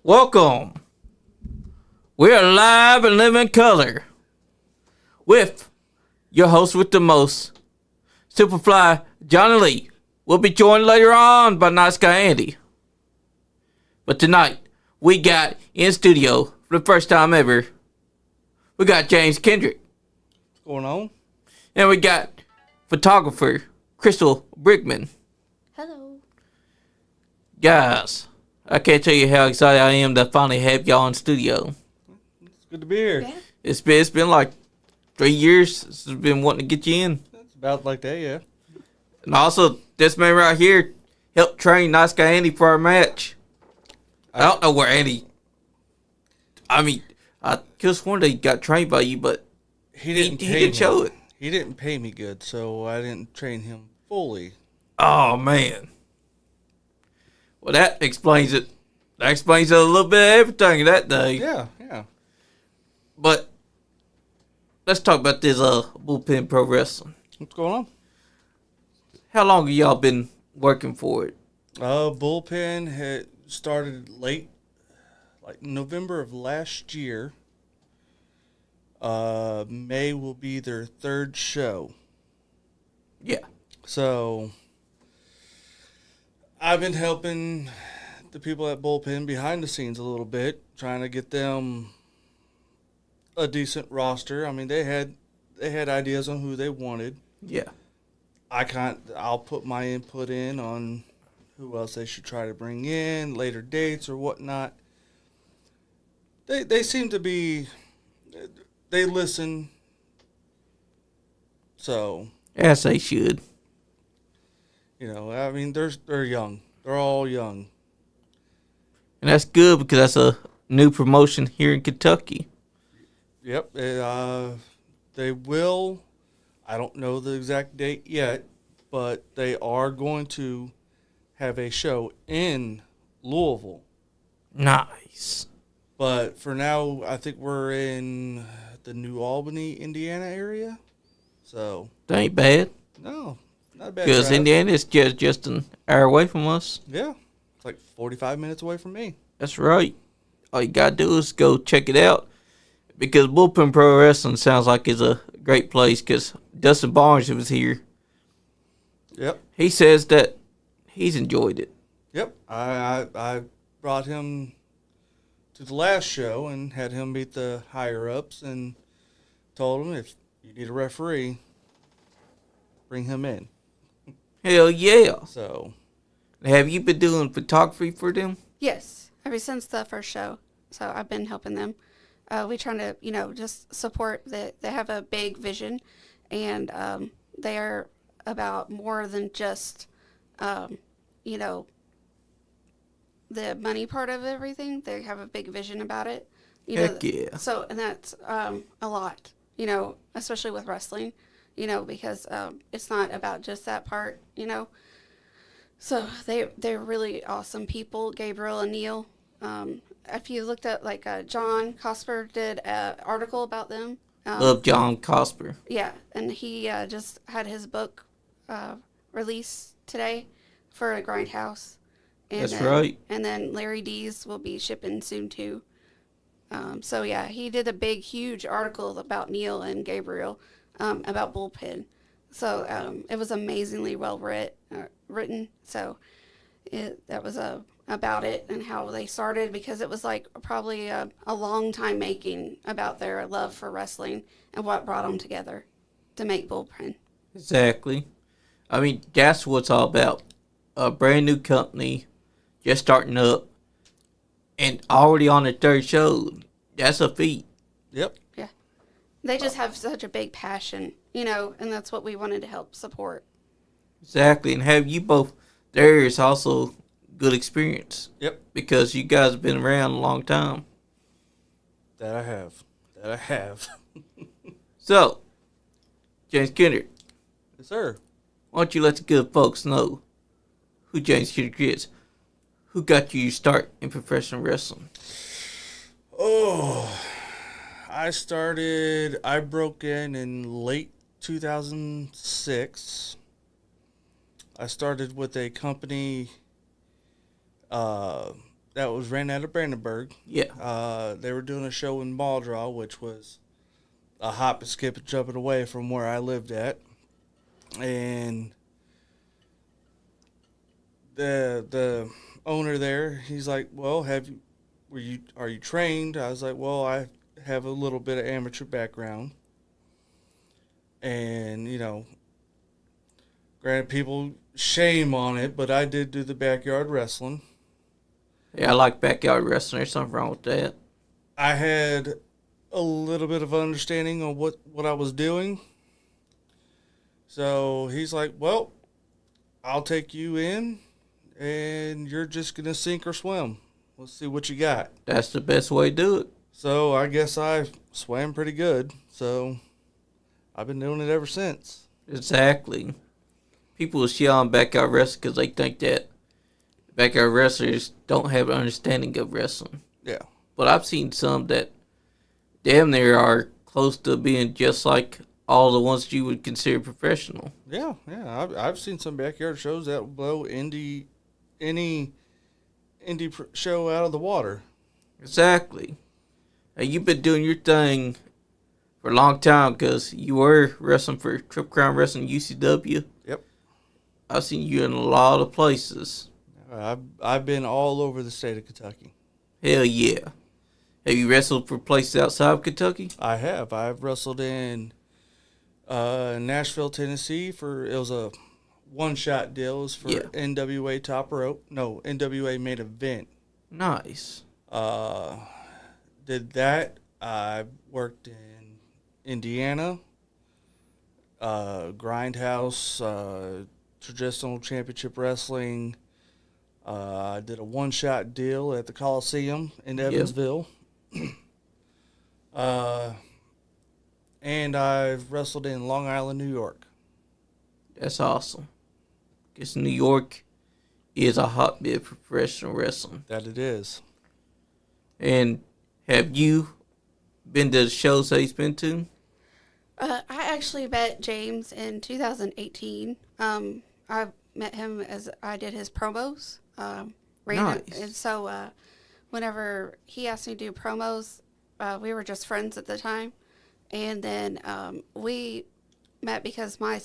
Welcome. We are live and live in color with your host with the most, Superfly Johnny Lee. We'll be joined later on by NiceGuyAndy. But tonight, we got in studio for the first time ever, we got Kendrick. What's going on? And we got photographer Chrystal Brigman. Hello. Guys, I can't tell you how excited I am to finally have y'all in studio. It's good to be here. Yeah. It's been like 3 years since I've been wanting to get you in. It's about like that, yeah. And also, this man right here helped train NiceGuyAndy for our match. I don't know where Andy... I mean, I just wondered he got trained by you, but he didn't show it. He didn't pay me good, so I didn't train him fully. Oh, man. Well, that explains it. That explains a little bit of everything that day. Yeah. But let's talk about this Bullpen Pro Wrestling. What's going on? How long have y'all been working for it? Bullpen had started late, like November of last year. May will be their third show. Yeah. So I've been helping the people at Bullpen behind the scenes a little bit, trying to get them a decent roster. I mean, they had ideas on who they wanted. Yeah. I'll put my input in on who else they should try to bring in, later dates or whatnot. They seem to be, they listen. So, As they should. you know, I mean, they're young. They're all young. And that's good because that's a new promotion here in Kentucky. Yep. They will. I don't know the exact date yet, but they are going to have a show in Louisville. Nice. But for now, I think we're in the New Albany, Indiana area. So, That ain't bad. no, not a bad. Because drive. Indiana is just an hour away from us. Yeah, it's like 45 minutes away from me. That's right. All you gotta do is go check it out. Because Bullpen Pro Wrestling sounds like it's a great place. Because Dustin Barnes was here. Yep. He says that he's enjoyed it. Yep. I brought him to the last show and had him meet the higher ups and told him if you need a referee, bring him in. Hell yeah. So, Have you been doing photography for them? Yes, ever since the first show. So I've been helping them. We trying to, just support that. They have a big vision, and they are about more than just, the money part of everything. They have a big vision about it. Heck yeah. So, and that's a lot, especially with wrestling, because it's not about just that part, So they're really awesome people, Gabriel and Neil. If you looked at John Cosper did an article about them. Love John Cosper. Yeah, and he just had his book released today for a Grindhouse. And That's right. And then Larry D's will be shipping soon too. So yeah, he did a big, huge article about Neil and Gabriel about Bullpen. So it was amazingly well written. So that was about it and how they started, because it was probably a long time making about their love for wrestling and what brought them together to make Bullpen. Exactly. I mean, that's what it's all about. A brand new company, just starting up, and already on their third show. That's a feat. yep. Yeah. They just have such a big passion, and that's what we wanted to help support. Exactly. And have you both there is also good experience. Yep. Because you guys have been around a long time. That I have. So, James Kendrick, Yes, sir. why don't you let the good folks know who James Kendrick is? Who got you your start in professional wrestling? Oh, I broke in late 2006. I started with a company that was ran out of Brandenburg. Yeah. They were doing a show in Baldra, which was a hop and skip and jumping away from where I lived at. And the owner there, he's like, well, are you trained? I was like, well, I have a little bit of amateur background. And, granted, people shame on it, but I did do the backyard wrestling. Yeah, I like backyard wrestling. There's something wrong with that. I had a little bit of understanding on what I was doing. So he's like, well, I'll take you in, and you're just going to sink or swim. Let's see what you got. That's the best way to do it. So I guess I swam pretty good. So I've been doing it ever since. Exactly. People shit on backyard wrestling because they think that backyard wrestlers don't have an understanding of wrestling. Yeah. But I've seen some that damn near are close to being just like all the ones you would consider professional. Yeah. I've seen some backyard shows that will blow any indie show out of the water. Exactly. Now, you've been doing your thing for a long time because you were wrestling for Triple Crown Wrestling UCW. Yep. I've seen you in a lot of places. I've been all over the state of Kentucky. Hell yeah. Have you wrestled for places outside of Kentucky? I have. I've wrestled in Nashville, Tennessee it was a one-shot deal. It was for NWA Top Rope. No, NWA Main Event. Nice. Did that. I worked in Indiana, Grindhouse, Traditional Championship Wrestling. I did a one-shot deal at the Coliseum in Evansville. And I've wrestled in Long Island, New York. That's awesome. Because New York is a hotbed for professional wrestling. That it is. And have you been to the shows that he's been to? I actually met James in 2018. I met him as I did his promos. Nice. And so whenever he asked me to do promos, we were just friends at the time. And then we met because my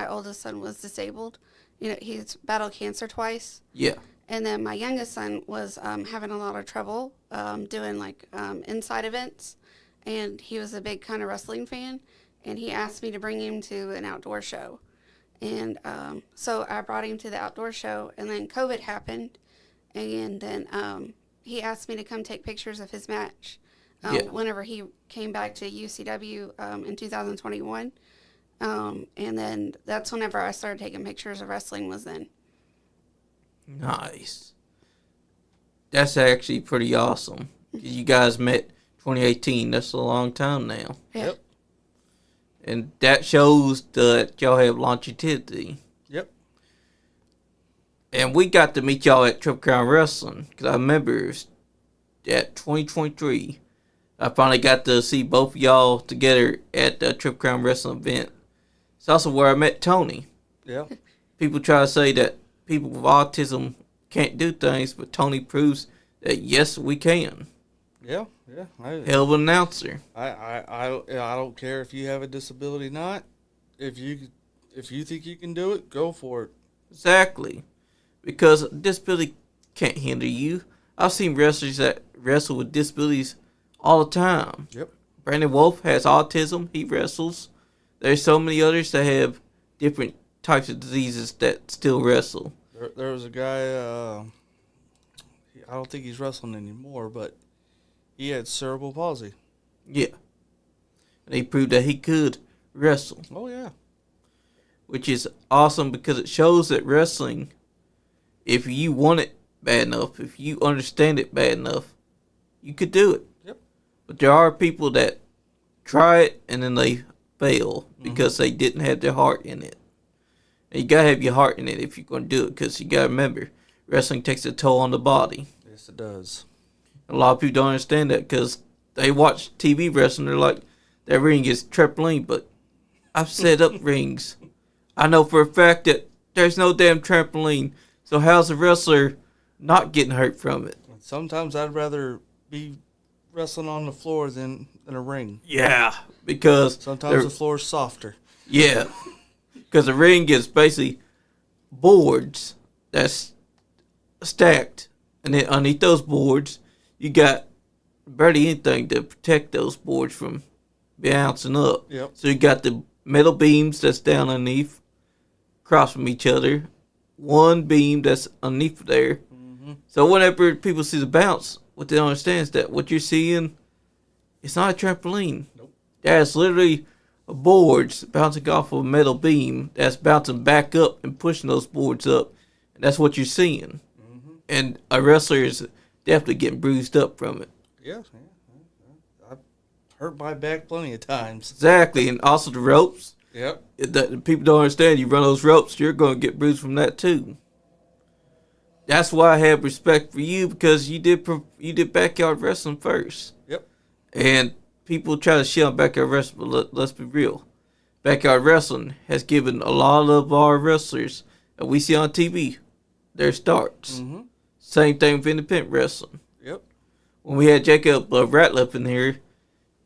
oldest son, was disabled. He's battled cancer twice. Yeah. And then my youngest son was having a lot of trouble doing inside events. And he was a big kind of wrestling fan. And he asked me to bring him to an outdoor show. And so I brought him to the outdoor show. And then COVID happened. And then he asked me to come take pictures of his match whenever he came back to UCW in 2021. And then that's whenever I started taking pictures of wrestling was then. Nice. That's actually pretty awesome. You guys met 2018. That's a long time now. Yeah. Yep. And that shows that y'all have longevity. Yep. And we got to meet y'all at Triple Crown Wrestling. Because I remember at 2023, I finally got to see both of y'all together at the Triple Crown Wrestling event. It's also where I met Tony. Yeah. People try to say that people with autism can't do things, but Tony proves that yes, we can. Yeah. Hell of an announcer. I don't care if you have a disability or not. If you think you can do it, go for it. Exactly. Because disability can't hinder you. I've seen wrestlers that wrestle with disabilities all the time. Yep. Brandon Wolf has autism. He wrestles. There's so many others that have different types of diseases that still wrestle. There was a guy, I don't think he's wrestling anymore, but he had cerebral palsy. Yeah. And he proved that he could wrestle. Oh, yeah. Which is awesome because it shows that wrestling, if you want it bad enough, if you understand it bad enough, you could do it. Yep. But there are people that try it and then they fail because they didn't have their heart in it. And you gotta have your heart in it if you're gonna do it, because you gotta remember, wrestling takes a toll on the body. Yes, it does. A lot of people don't understand that because they watch TV wrestling. They're like, that ring is trampoline, but I've set up rings. I know for a fact that there's no damn trampoline. So how's a wrestler not getting hurt from it? Sometimes I'd rather be wrestling on the floor than in a ring. Yeah, because Sometimes the floor's softer. yeah, because the ring is basically boards that's stacked, and then underneath those boards, you got barely anything to protect those boards from bouncing up. Yep. So you got the metal beams that's down underneath, across from each other, one beam that's underneath there. Mm-hmm. So whenever people see the bounce, what they don't understand is that what you're seeing, it's not a trampoline. Nope. That's literally boards bouncing off of a metal beam that's bouncing back up and pushing those boards up. And that's what you're seeing. Mm-hmm. And a wrestler is definitely getting bruised up from it. Yeah. I've hurt my back plenty of times. Exactly. And also the ropes. Yep. The people don't understand. You run those ropes, you're going to get bruised from that too. That's why I have respect for you, because you did backyard wrestling first. Yep. And people try to shit on backyard wrestling, but let's be real. Backyard wrestling has given a lot of our wrestlers that we see on TV their starts. Mm-hmm. Same thing with independent wrestling. Yep. When we had Jacob Ratliff in here,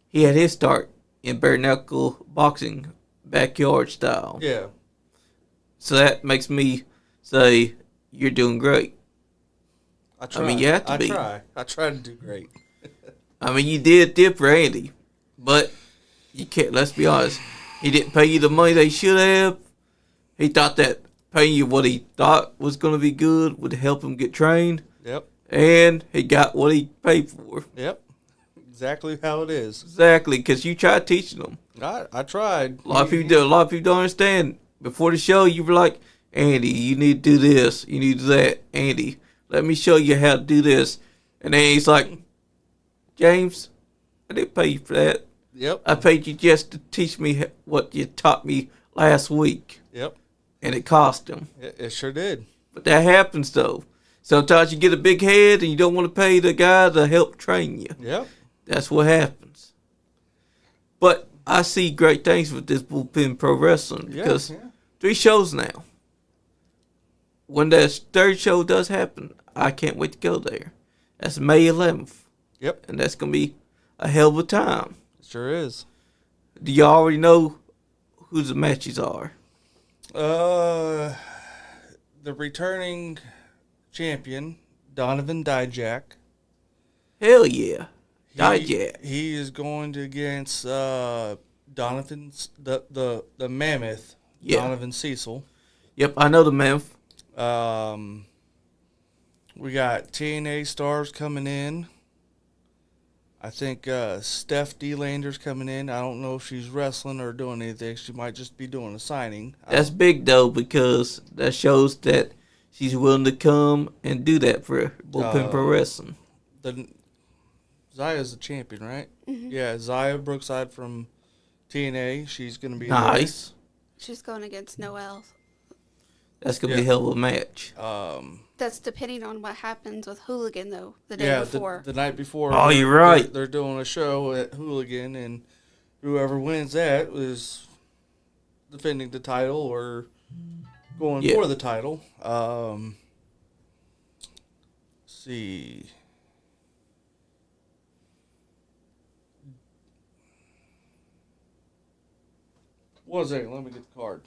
he had his start in bare knuckle boxing, backyard style. Yeah. So that makes me say you're doing great. I mean, you have to be. I try to do great. I mean, you did for Andy, but you can't. Let's be honest. He didn't pay you the money they should have. He thought that paying you what he thought was going to be good would help him get trained. Yep. And he got what he paid for. Yep. Exactly how it is. Exactly, because you tried teaching them. I tried. A lot of people don't understand. Before the show, you were like, Andy, you need to do this. You need to do that. Andy, let me show you how to do this. And then he's like, James, I didn't pay you for that. Yep. I paid you just to teach me what you taught me last week. Yep. And it cost him. It sure did. But that happens, though. Sometimes you get a big head and you don't want to pay the guy to help train you. Yep. That's what happens. But I see great things with this Bullpen Pro Wrestling because 3 shows now. When that third show does happen, I can't wait to go there. That's May 11th. Yep. And that's going to be a hell of a time. It sure is. Do you already know who the matches are? The returning champion, Donovan Dijak. Hell yeah. Dijak. He is going to against Donovan's the mammoth, Yeah. Donovan Cecil. Yep, I know the man. We got TNA stars coming in. I think Steph D-Lander's coming in. I don't know if she's wrestling or doing anything. She might just be doing a signing. That's big, though, because that shows that she's willing to come and do that for Bullpen Pro Wrestling. Zaya's the champion, right? Mm-hmm. Yeah, Zaya Brookside from TNA. She's going to be Nice. She's going against Noelle. That's going to be a hell of a match. That's depending on what happens with Hooligan, though, the day before. The night before. Oh, you're right. They're doing a show at Hooligan, and whoever wins that is defending the title or going for the title. Let's see. One second, let me get the card.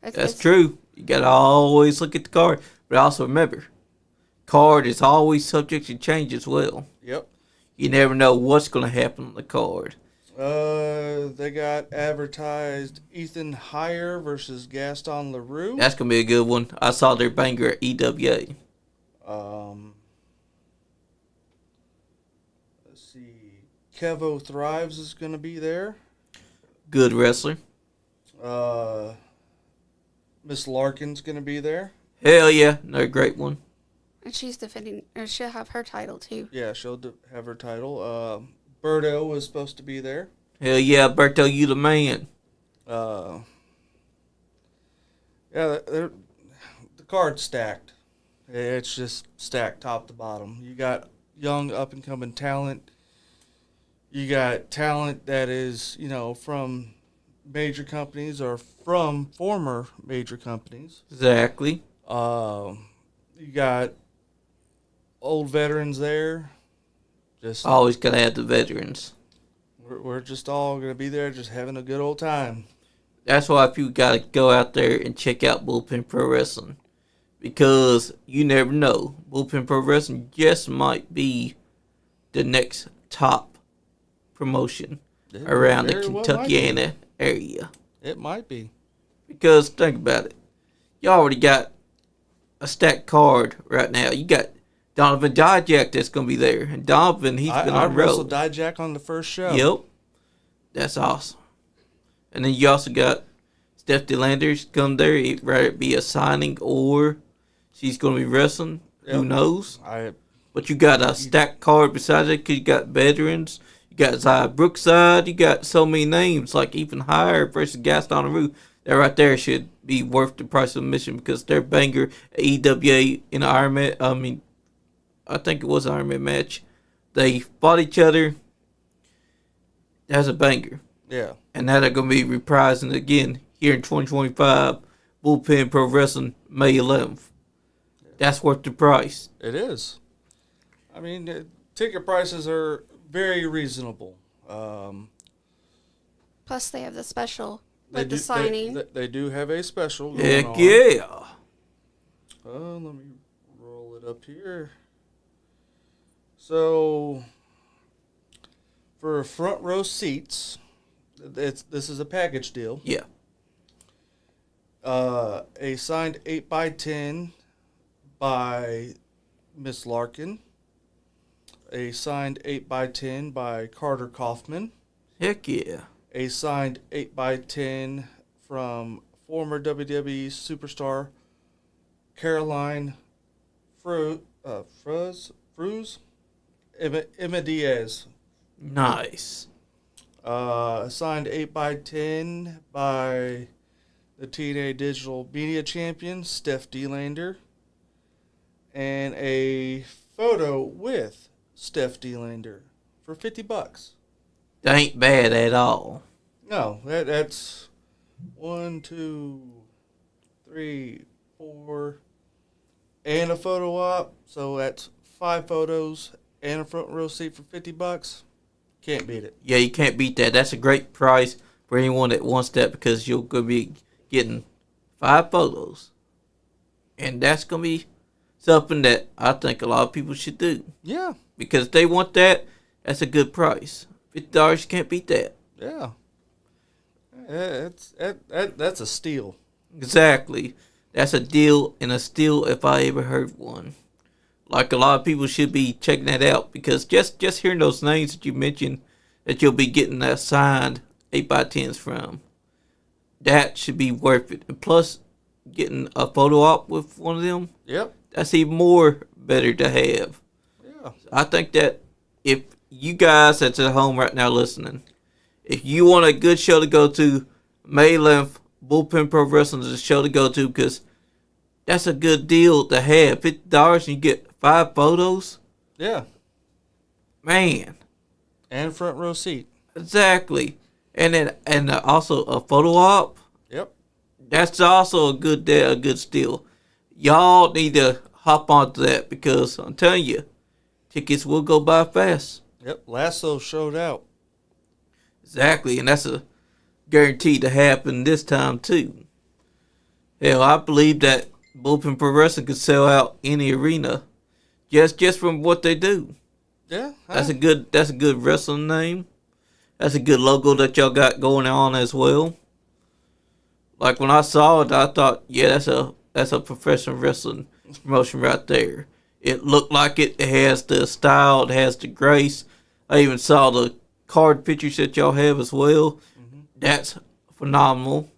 That's true. You got to always look at the card. But also remember, card is always subject to change as well. Yep. You never know what's going to happen on the card. They got advertised Ethan Heyer versus Gaston LaRue. That's going to be a good one. I saw their banger at EWA. Let's see. Kevo Thrives is going to be there. Good wrestler. Miss Larkin's going to be there. Hell yeah. Another great one. And she's defending, or she'll have her title, too. Yeah, she'll have her title. Berto was supposed to be there. Hell yeah, Berto, you the man. Yeah, the card's stacked. It's just stacked top to bottom. You got young up-and-coming talent. You got talent that is, from major companies or from former major companies. Exactly. You got old veterans there. Just Always gotta have the veterans. we're just all gonna be there, just having a good old time. That's why people gotta go out there and check out Bullpen Pro Wrestling. Because you never know. Bullpen Pro Wrestling just might be the next top promotion around the very well Kentuckiana area. It might be. Because think about it. You already got a stacked card right now. You got Donovan Dijak that's going to be there. And Donovan, he's been I on the road. wrestled Dijak on the first show. Yep. That's awesome. And then you also got Steph DeLander's come there. It rather be a signing or she's going to be wrestling. Yep. Who knows? I But you got a stacked card besides it because you got veterans. You got Zaya Brookside. You got so many names, like even higher versus Gaston Rue. That right there should be worth the price of admission because their banger EWA in an Iron Man. I mean, I think it was an Iron Man match. They fought each other. That's a banger. yeah. And now they're going to be reprising again here in 2025. Bullpen Pro Wrestling, May 11th. That's worth the price. It is. I mean, the ticket prices are very reasonable. Plus, they have the special with the signing. They do have a special going Heck on. yeah. Let me roll it up here. So, for front row seats, this is a package deal. Yeah. A signed 8x10 by Miss Larkin. A signed 8x10 by Carter Kaufman. Heck yeah. A signed 8x10 from former WWE superstar Caroline Fruz, Emma Diaz. Nice. Signed 8x10 by the TNA Digital Media Champion, Steph DeLander. And a photo with Steph DeLander for $50. That ain't bad at all. No, that's 1, 2, 3, 4, and a photo op. So that's 5 photos and a front row seat for $50. Can't beat it. Yeah, you can't beat that. That's a great price for anyone that wants that because you're going to be getting 5 photos. And that's going to be something that I think a lot of people should do. Yeah, Because if they want that, that's a good price. $50, you can't beat that. yeah. That's a steal. Exactly. That's a deal and a steal if I ever heard one. Like a lot of people should be checking that out because just hearing those names that you mentioned that you'll be getting that signed 8x10s from, that should be worth it. And plus, getting a photo op with one of them, Yep. that's even more better to have. Yeah. I think that if you guys that's at home right now listening, if you want a good show to go to, May 11th, Bullpen Pro Wrestling is a show to go to because that's a good deal to have. $50 and you get 5 photos. Yeah. Man, And front row seat. exactly. And then also a photo op. Yep. That's also a good steal. Y'all need to hop onto that because I'm telling you, tickets will go by fast. Yep. Lasso showed out. Exactly, and that's a guaranteed to happen this time too. Hell, I believe that Bullpen Pro Wrestling could sell out any arena, just from what they do. Yeah. That's a good wrestling name. That's a good logo that y'all got going on as well. Like when I saw it, I thought, yeah, that's a professional wrestling promotion right there. It looked like it. It has the style. It has the grace. I even saw the card pictures that y'all have as well. Mm-hmm. That's phenomenal.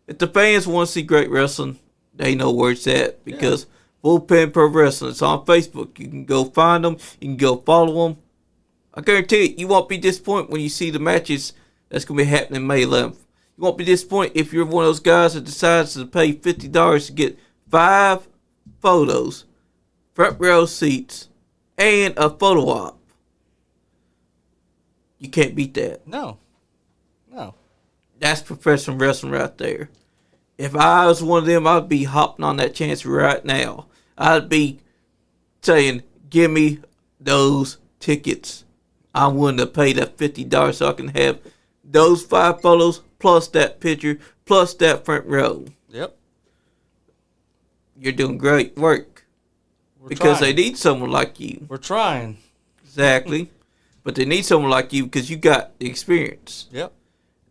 If the fans want to see great wrestling, they know where it's at because Bullpen Pro Wrestling, it's on Facebook. You can go find them. You can go follow them. I guarantee you won't be disappointed when you see the matches that's going to be happening May 11th. You won't be disappointed if you're one of those guys that decides to pay $50 to get 5 photos, front row seats, and a photo op. You can't beat that. No. No. That's professional wrestling right there. If I was one of them, I'd be hopping on that chance right now. I'd be saying, give me those tickets. I'm willing to pay that $50 so I can have those 5 photos plus that picture plus that front row. Yep. You're doing great work. Because they need someone like you. We're trying. Exactly. But they need someone like you because you got the experience. Yep.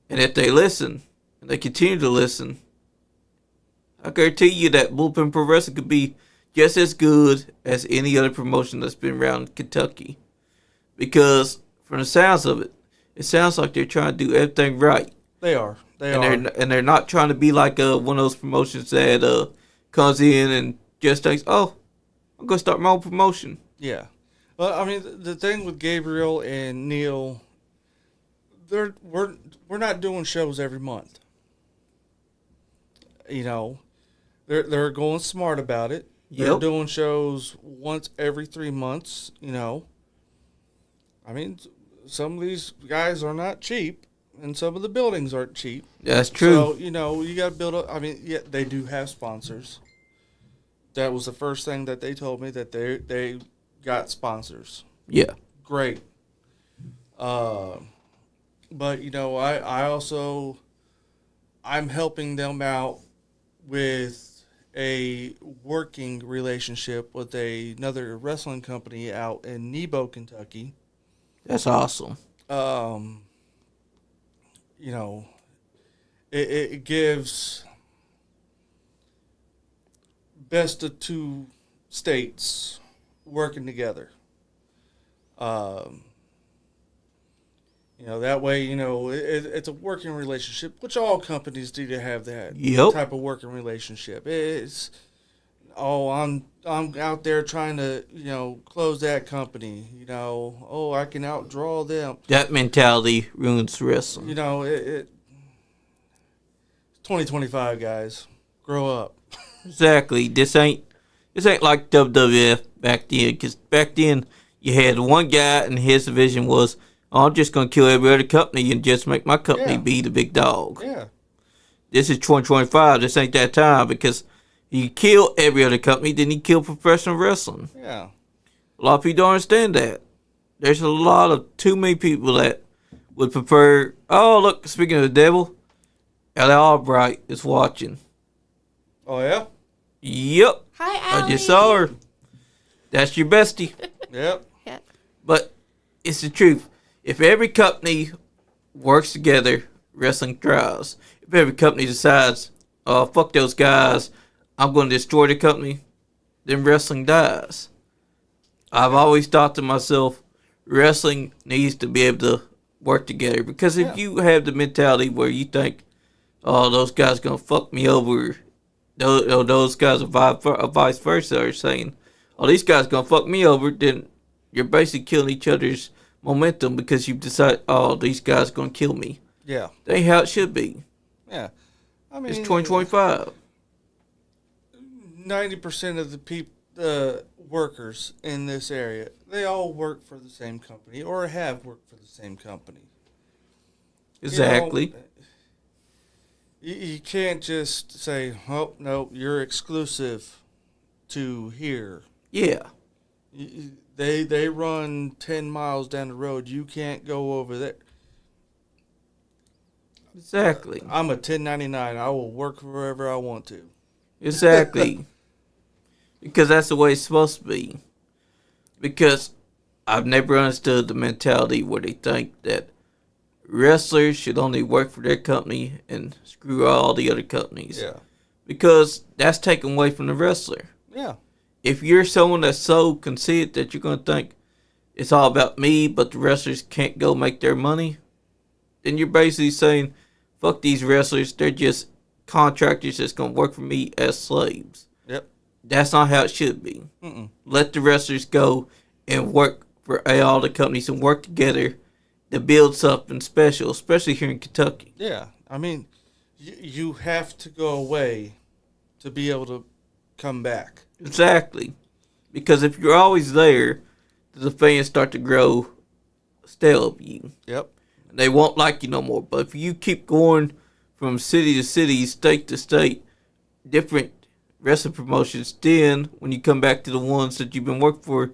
And if they listen, and they continue to listen, I guarantee you that Bullpen Pro Wrestling could be just as good as any other promotion that's been around Kentucky. Because from the sounds of it, it sounds like they're trying to do everything right. They are. They're not trying to be like one of those promotions that comes in and just thinks, oh, I'm going to start my own promotion. Yeah. Well, I mean, the thing with Gabriel and Neil, we're not doing shows every month. You know, they're going smart about it. They're doing shows once every 3 months, you know. I mean, some of these guys are not cheap, and some of the buildings aren't cheap. That's true. So, you know, you got to build up. I mean, yeah, they do have sponsors. That was the first thing that they told me, that they got sponsors. Yeah. Great. But, you know, I'm helping them out with a working relationship with another wrestling company out in Nebo, Kentucky. That's awesome. You know, it gives best of 2 states working together. You know, that way, you know, it's a working relationship, which all companies need to have that type of working relationship. It's, I'm out there trying to, you know, close that company. You know, I can outdraw them. That mentality ruins wrestling. You know, it's 2025, guys. Grow up. Exactly. This ain't like WWF back then, because back then you had one guy and his vision was, I'm just going to kill every other company and just make my company be the big dog. Yeah. This is 2025. This ain't that time, because you kill every other company, then you kill professional wrestling. Yeah. A lot of people don't understand that. There's too many people that would prefer, oh, look, speaking of the devil, Ellie Albright is watching. Oh, yeah? Hi, Yep. Allie. I just saw her. That's your bestie. Yep. Yep. But it's the truth. If every company works together, wrestling thrives. If every company decides, oh, fuck those guys, I'm going to destroy the company, then wrestling dies. I've always thought to myself, wrestling needs to be able to work together. Because if you have the mentality where you think, oh, those guys going to fuck me over, those guys are vice versa are saying, oh, these guys going to fuck me over, then you're basically killing each other's momentum because you've decided, oh, these guys going to kill me. Yeah. That ain't how it should be. Yeah. I mean, It's 2025. 90% of the workers in this area, they all work for the same company or have worked for the same company. Exactly. You can't just say, oh, no, you're exclusive to here. Yeah. They run 10 miles down the road. You can't go over there. Exactly. I'm a 1099. I will work wherever I want to. Exactly. Because that's the way it's supposed to be. Because I've never understood the mentality where they think that wrestlers should only work for their company and screw all the other companies. Yeah. Because that's taken away from the wrestler. Yeah. If you're someone that's so conceited that you're going to think it's all about me, but the wrestlers can't go make their money, then you're basically saying, fuck these wrestlers, they're just contractors that's going to work for me as slaves. Yep. That's not how it should be. Mm-mm. Let the wrestlers go and work for all the companies and work together to build something special, especially here in Kentucky. Yeah. I mean, you have to go away to be able to come back. Exactly. Because if you're always there, the fans start to grow stale of you. Yep. They won't like you no more. But if you keep going from city to city, state to state, different wrestling promotions, then when you come back to the ones that you've been working for,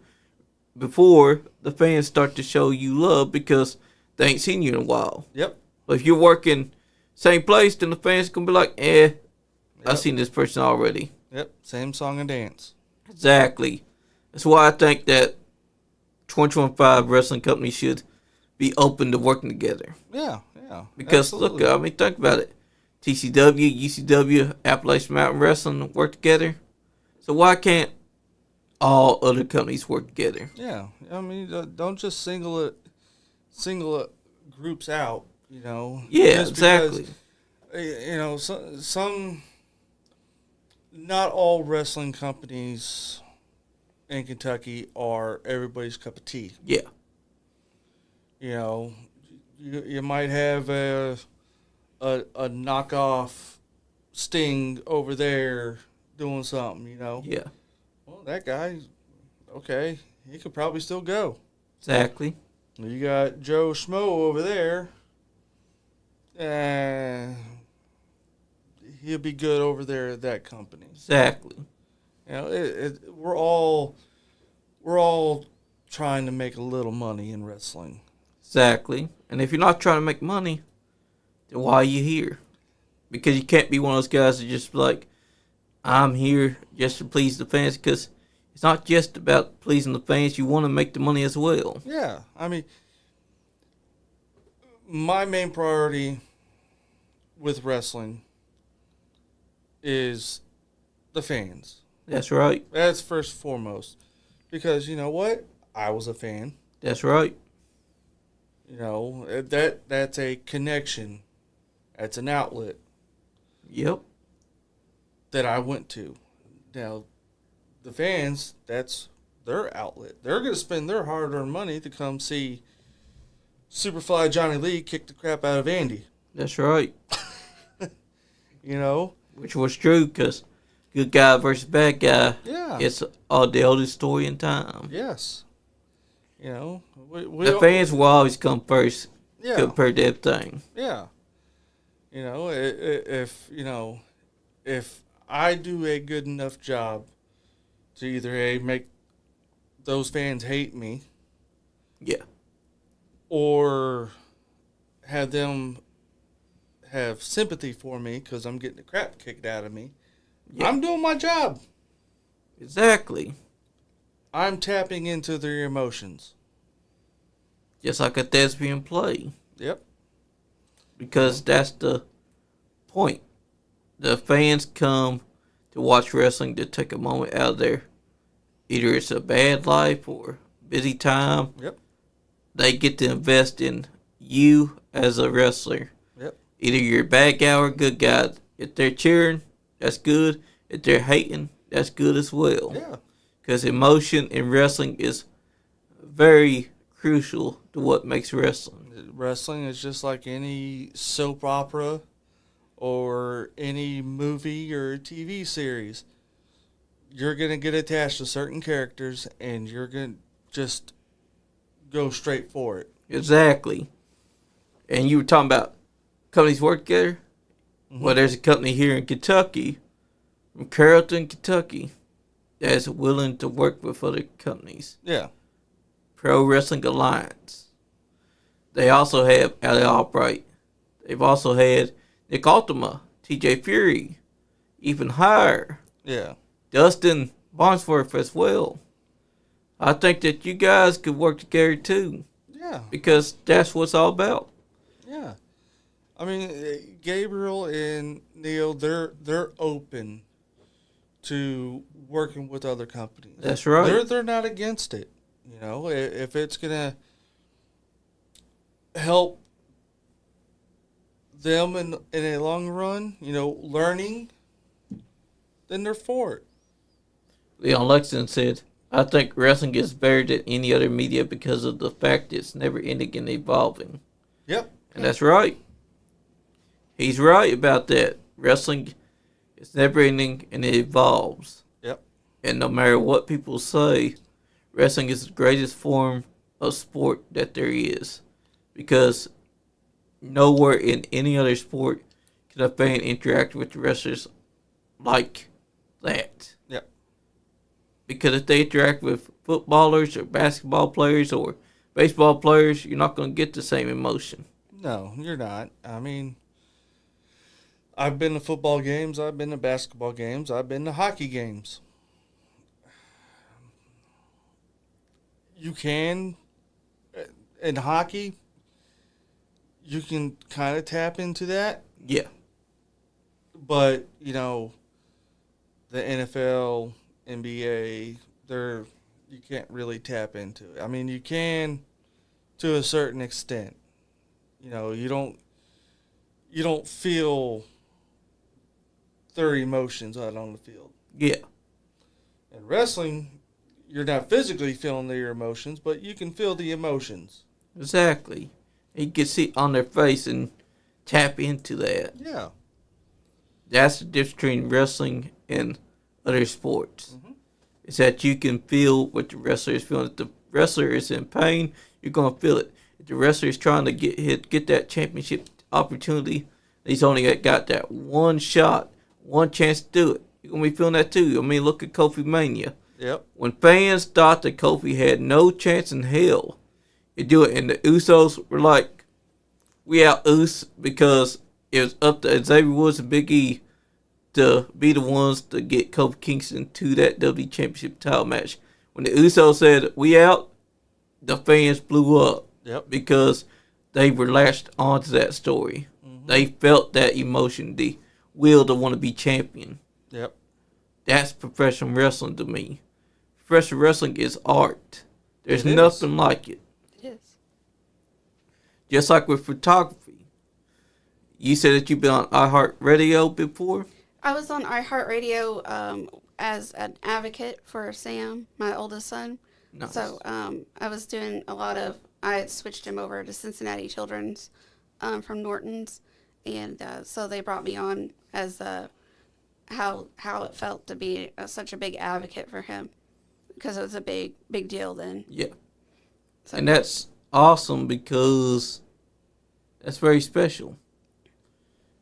before the fans start to show you love because they ain't seen you in a while. Yep. But if you're working same place, then the fans gonna be like, Yep. I've seen this person already. Yep. Same song and dance. Exactly. That's why I think that 2025 wrestling companies should be open to working together. Yeah. Yeah. Because absolutely. look, I mean, think about it. TCW, UCW, Appalachian Mountain Wrestling work together. So why can't all other companies work together? Yeah. I mean, don't just single it groups out. You know. Yeah, Just exactly. Because, you know, some not all wrestling companies in Kentucky are everybody's cup of tea. Yeah, You know, you might have a knockoff Sting over there doing something. You know. yeah, Well, that guy, okay, he could probably still go. exactly. You got Joe Schmo over there. He'll be good over there at that company. Exactly. You know, we're all trying to make a little money in wrestling. Exactly. And if you're not trying to make money, then why are you here? Because you can't be one of those guys that just be like, I'm here just to please the fans. Because it's not just about pleasing the fans. You want to make the money as well. Yeah, I mean, my main priority with wrestling is the fans. That's right. That's first and foremost. Because you know what? I was a fan. That's right. You know, that's a connection. That's an outlet Yep. that I went to. Now, the fans, that's their outlet. They're going to spend their hard-earned money to come see Superfly Johnny Lee kick the crap out of Andy. That's right. You know? Which was true because good guy versus bad guy. Yeah. It's the oldest story in time. Yes. You know? The fans will always come first Yeah. compared to everything. Yeah. You know, if I do a good enough job to either make those fans hate me, Yeah. or have them have sympathy for me because I'm getting the crap kicked out of me, Yeah. I'm doing my job. Exactly. I'm tapping into their emotions. Just like a thespian play. Yep. Because that's the point. The fans come to watch wrestling to take a moment out of their, either it's a bad life or busy time. Yep. They get to invest in you as a wrestler. Yep. Either you're a bad guy or a good guy. If they're cheering, that's good. If they're hating, that's good as well. Yeah. Because emotion in wrestling is very crucial to what makes wrestling. Wrestling is just like any soap opera or any movie or TV series. You're going to get attached to certain characters and you're going to just go straight for it. Exactly. And you were talking about companies work together. Mm-hmm. Well, there's a company here in Kentucky, from Carrollton, Kentucky, that's willing to work with other companies. Yeah. Pro Wrestling Alliance. They also have Ali Albright. They've also had Nick Ultima, TJ Fury, even higher, Yeah. Dustin Barnsworth as well. I think that you guys could work together too, Yeah. because that's what it's all about. Yeah. I mean, Gabriel and Neil, they're open to working with other companies. That's right. They're not against it. You know, if it's gonna help them in a long run, you know, learning, then they're for it. Leon Lexington said, I think wrestling is better than any other media because of the fact it's never ending and evolving. Yep. And that's right. He's right about that. Wrestling is never ending and it evolves. Yep. And no matter what people say, wrestling is the greatest form of sport that there is. Because nowhere in any other sport can a fan interact with the wrestlers like that. Yep. Because if they interact with footballers or basketball players or baseball players, you're not going to get the same emotion. No, you're not. I mean, I've been to football games, I've been to basketball games, I've been to hockey games. You can, in hockey, you can kind of tap into that. Yeah. But, you know, the NFL, NBA, you can't really tap into it. I mean, you can to a certain extent. You know, you don't feel their emotions out on the field. Yeah. In wrestling, you're not physically feeling their emotions, but you can feel the emotions. Exactly. You can see it on their face and tap into that. Yeah. That's the difference between wrestling and other sports. Mm-hmm. Is that you can feel what the wrestler is feeling. If the wrestler is in pain, you're going to feel it. If the wrestler is trying to get that championship opportunity, he's only got that one shot, one chance to do it. You're going to be feeling that too. I mean, look at Kofi Mania. Yep. When fans thought that Kofi had no chance in hell to do it, and the Usos were like, we out Us, because it was up to Xavier Woods and Big E to be the ones to get Kofi Kingston to that WWE Championship title match. When the Usos said, we out, the fans blew up. Yep. Because they were latched onto that story. Mm-hmm. They felt that emotion, the will to want to be champion. Yep. That's professional wrestling to me. Professional wrestling is art. There's It is. nothing like it. It is. Just like with photography. You said that you've been on iHeartRadio before? I was on iHeartRadio as an advocate for Sam, my oldest son. Nice. So I was doing I had switched him over to Cincinnati Children's from Norton's. And so they brought me on as how it felt to be such a big advocate for him. Because it was a big deal then. Yeah. So, And that's awesome because that's very special.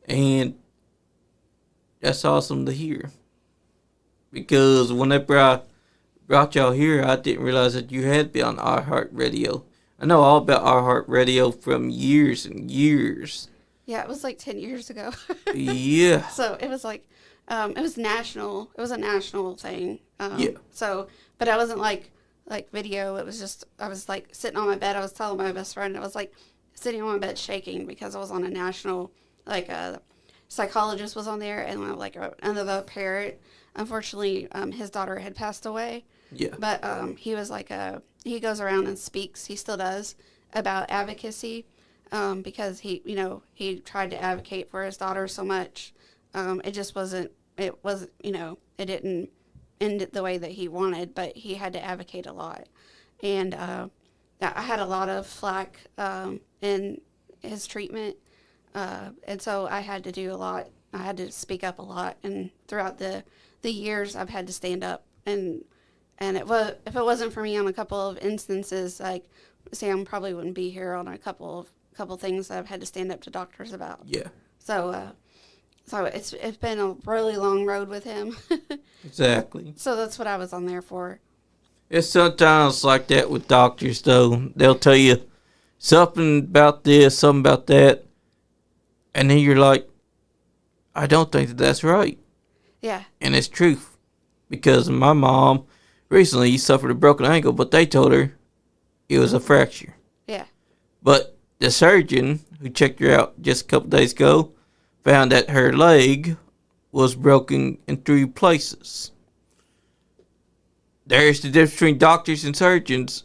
And that's awesome to hear. Because whenever I brought y'all here, I didn't realize that you had been on iHeartRadio. I know all about iHeartRadio from years and years. Yeah, it was like 10 years ago. Yeah. So it was like, it was national. It was a national thing. Yeah. So, but I wasn't like video. It was just, I was like sitting on my bed. I was telling my best friend, I was like sitting on my bed shaking because I was on a national, like a psychologist was on there and like another parent. Unfortunately, his daughter had passed away. Yeah. But he was like he goes around and speaks. He still does about advocacy because he tried to advocate for his daughter so much. It just wasn't. It was it didn't end it the way that he wanted, but he had to advocate a lot, and I had a lot of flack in his treatment, and so I had to do a lot. I had to speak up a lot, and throughout the years, I've had to stand up and if it wasn't for me on a couple of instances, like Sam probably wouldn't be here on a couple things that I've had to stand up to doctors about. Yeah. So it's been a really long road with him. Exactly. So that's what I was on there for. It's sometimes like that with doctors, though. They'll tell you something about this, something about that, and then you're like, I don't think that's right. Yeah. And it's truth. Because my mom recently suffered a broken ankle, but they told her it was a fracture. Yeah. But the surgeon who checked her out just a couple days ago found that her leg was broken in 3 places. There's the difference between doctors and surgeons,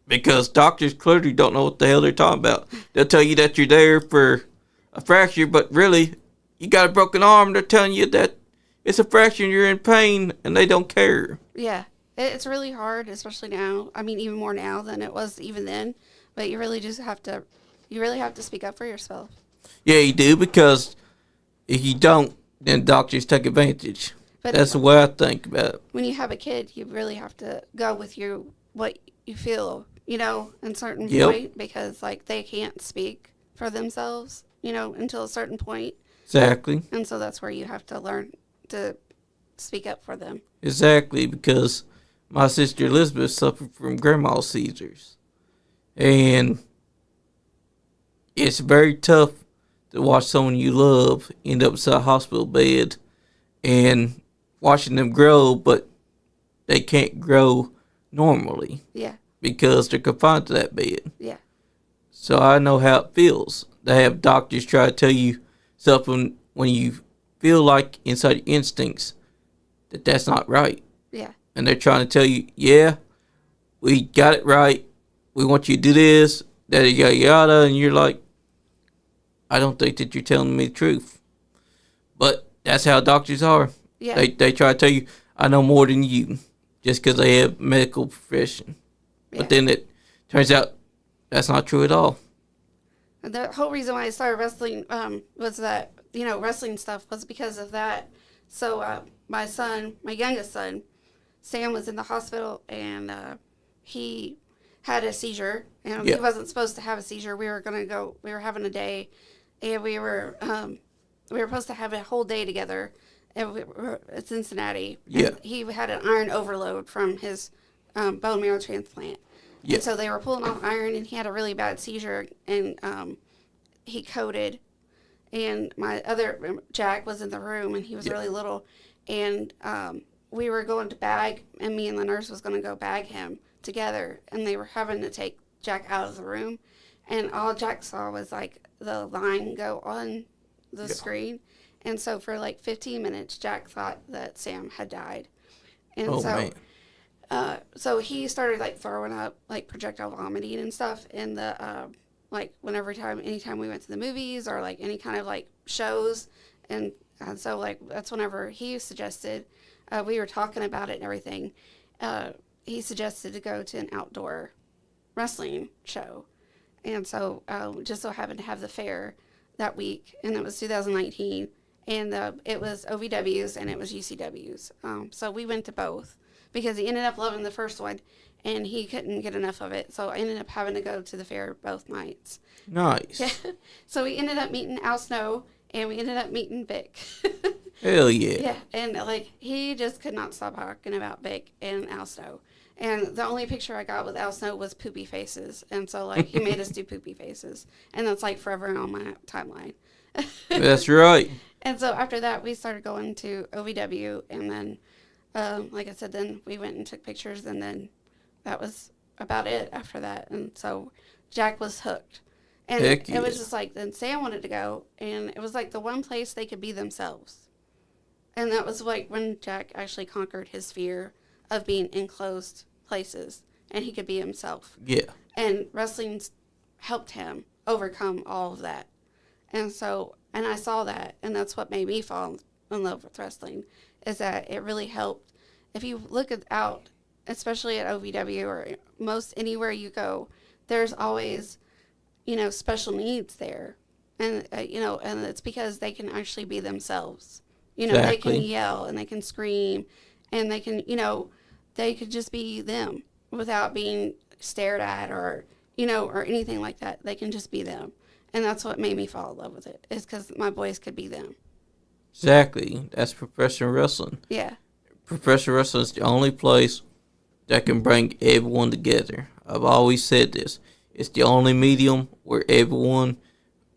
because doctors clearly don't know what the hell they're talking about. They'll tell you that you're there for a fracture, but really, you got a broken arm. They're telling you that it's a fracture and you're in pain, and they don't care. Yeah. It's really hard, especially now. I mean, even more now than it was even then. But you really just have to speak up for yourself. Yeah, you do, because if you don't, then doctors take advantage. But that's the way I think about it. When you have a kid, you really have to go with what you feel, in certain point, because like they can't speak for themselves, until a certain point. Exactly. And so that's where you have to learn to speak up for them. Exactly, because my sister Elizabeth suffered from grandma's seizures. And it's very tough to watch someone you love end up inside a hospital bed and watching them grow, but they can't grow normally. Yeah. Because they're confined to that bed. Yeah. So I know how it feels. They have doctors try to tell you something when you feel like inside your instincts that that's not right. Yeah. And they're trying to tell you, yeah, we got it right. We want you to do this, yada, yada, yada. And you're like, I don't think that you're telling me the truth. But that's how doctors are. Yeah. They try to tell you, I know more than you, just because they have medical profession. Yeah. But then it turns out that's not true at all. The whole reason why I started wrestling was that, wrestling stuff was because of that. So my youngest son, Sam, was in the hospital, and he had a seizure, and he wasn't supposed to have a seizure. We were having a day, and we were supposed to have a whole day together at Cincinnati. Yeah. And he had an iron overload from his bone marrow transplant. Yeah. And so they were pulling off iron, and he had a really bad seizure, and he coded. And my other, Jack, was in the room, and he was really little. And we were going to bag, and me and the nurse was going to go bag him together. And they were having to take Jack out of the room. And all Jack saw was, like, the line go on the screen. And so for, like, 15 minutes, Jack thought that Sam had died. And man. So he started, like, throwing up, like, projectile vomiting and stuff in the, anytime we went to the movies or, like, any kind of, like, shows. And so, like, that's whenever he suggested, we were talking about it and everything, he suggested to go to an outdoor wrestling show. And so just so happened to have the fair that week, and it was 2019. And it was OVW's and it was UCW's. So we went to both because he ended up loving the first one, and he couldn't get enough of it. So I ended up having to go to the fair both nights. Nice. Yeah. So we ended up meeting Al Snow, and we ended up meeting Vic. Hell yeah. Yeah, and like he just could not stop talking about Vic and Al Snow. And the only picture I got with Al Snow was poopy faces, and so like he made us do poopy faces, and that's like forever on my timeline. That's right. And so after that, we started going to OVW, and then, like I said, then we went and took pictures, and then that was about it after that. And so Jack was hooked. And Heck it was yeah. just like, then Sam wanted to go, and it was like the one place they could be themselves. And that was like when Jack actually conquered his fear of being in closed places, and he could be himself. Yeah. And wrestling's helped him overcome all of that. And so, and I saw that, and that's what made me fall in love with wrestling, is that it really helped. If you look out, especially at OVW or most anywhere you go, there's always, special needs there. And, and it's because they can actually be themselves. Exactly. They can yell, and they can scream, and they can, they could just be them without being stared at or anything like that. They can just be them. And that's what made me fall in love with it, is because my boys could be them. Exactly. That's professional wrestling. Yeah. Professional wrestling is the only place that can bring everyone together. I've always said this. It's the only medium where everyone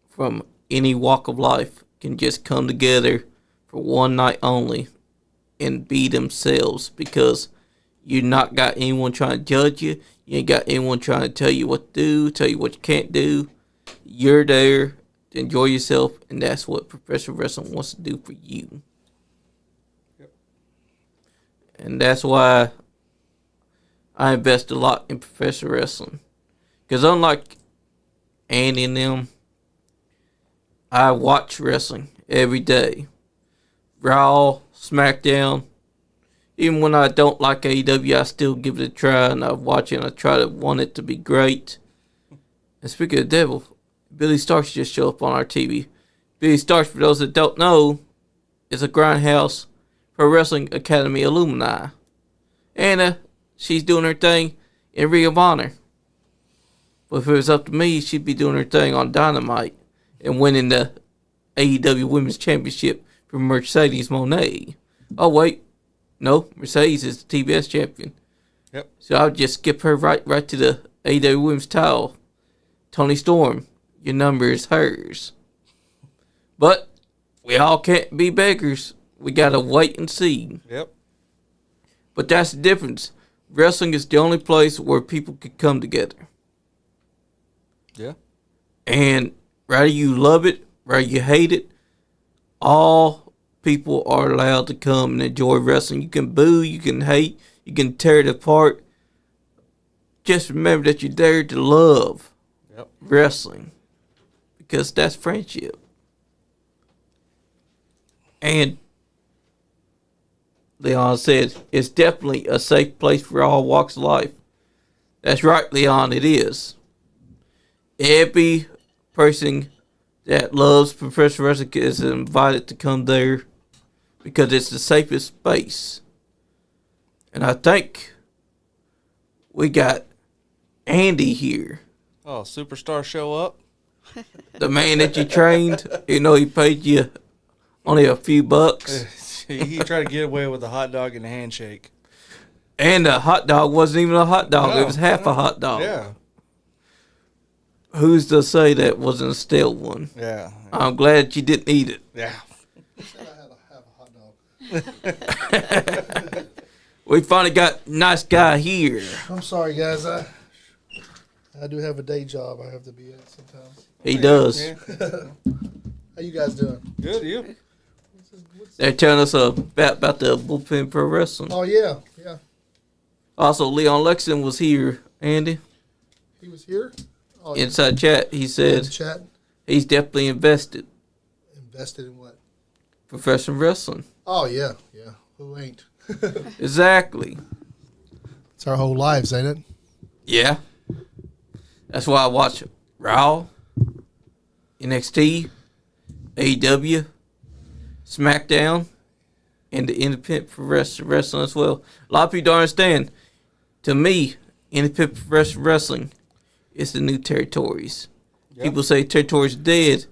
from any walk of life can just come together for one night only and be themselves, because you not got anyone trying to judge you. You ain't got anyone trying to tell you what to do, tell you what you can't do. You're there to enjoy yourself, and that's what professional wrestling wants to do for you. Yep. And that's why I invest a lot in professional wrestling. Because unlike Andy and them, I watch wrestling every day. Raw, SmackDown. Even when I don't like AEW, I still give it a try, and I watch it, and I try to want it to be great. And speaking of the devil, Billy Starks just showed up on our TV. Billy Starks, for those that don't know, is a Grindhouse Pro Wrestling Academy alumni. And she's doing her thing in Ring of Honor. But if it was up to me, she'd be doing her thing on Dynamite and winning the AEW Women's Championship from Mercedes Moné. Oh, wait. No, Mercedes is the TBS champion. Yep. So I'll just skip her right to the AEW Women's title. Tony Storm, your number is hers. But we all can't be beggars. We gotta wait and see. Yep. But that's the difference. Wrestling is the only place where people can come together. Yeah. And whether you love it, whether you hate it, all people are allowed to come and enjoy wrestling. You can boo, you can hate, you can tear it apart. Just remember that you're there to love wrestling. Because that's friendship. And Leon said, it's definitely a safe place for all walks of life. That's right, Leon, it is. Every person that loves professional wrestling is invited to come there because it's the safest space. And I think we got Andy here. Oh, superstar show up? The man that you trained, he paid you only a few bucks. He tried to get away with a hot dog and a handshake. And the hot dog wasn't even a hot dog. No, it was half a hot dog. Yeah. Who's to say that wasn't a stale one? Yeah. I'm glad you didn't eat it. Yeah. He said I had a hot dog. We finally got nice guy here. I'm sorry, guys. I do have a day job I have to be at sometimes. He does. Yeah. How you guys doing? Good, you? They're telling us about the Bullpen Pro Wrestling. Oh, yeah. Yeah. Also, Leon Lexington was here, Andy. He was here? Oh, Inside chat, he in said the chat. he's definitely invested. Invested in what? Professional wrestling. Oh, yeah. Yeah. Who ain't? Exactly. It's our whole lives, ain't it? Yeah. That's why I watch Raw, NXT, AEW, SmackDown, and the independent professional wrestling as well. A lot of people don't understand. To me, independent professional wrestling is the new territories. Yep. People say territories are dead,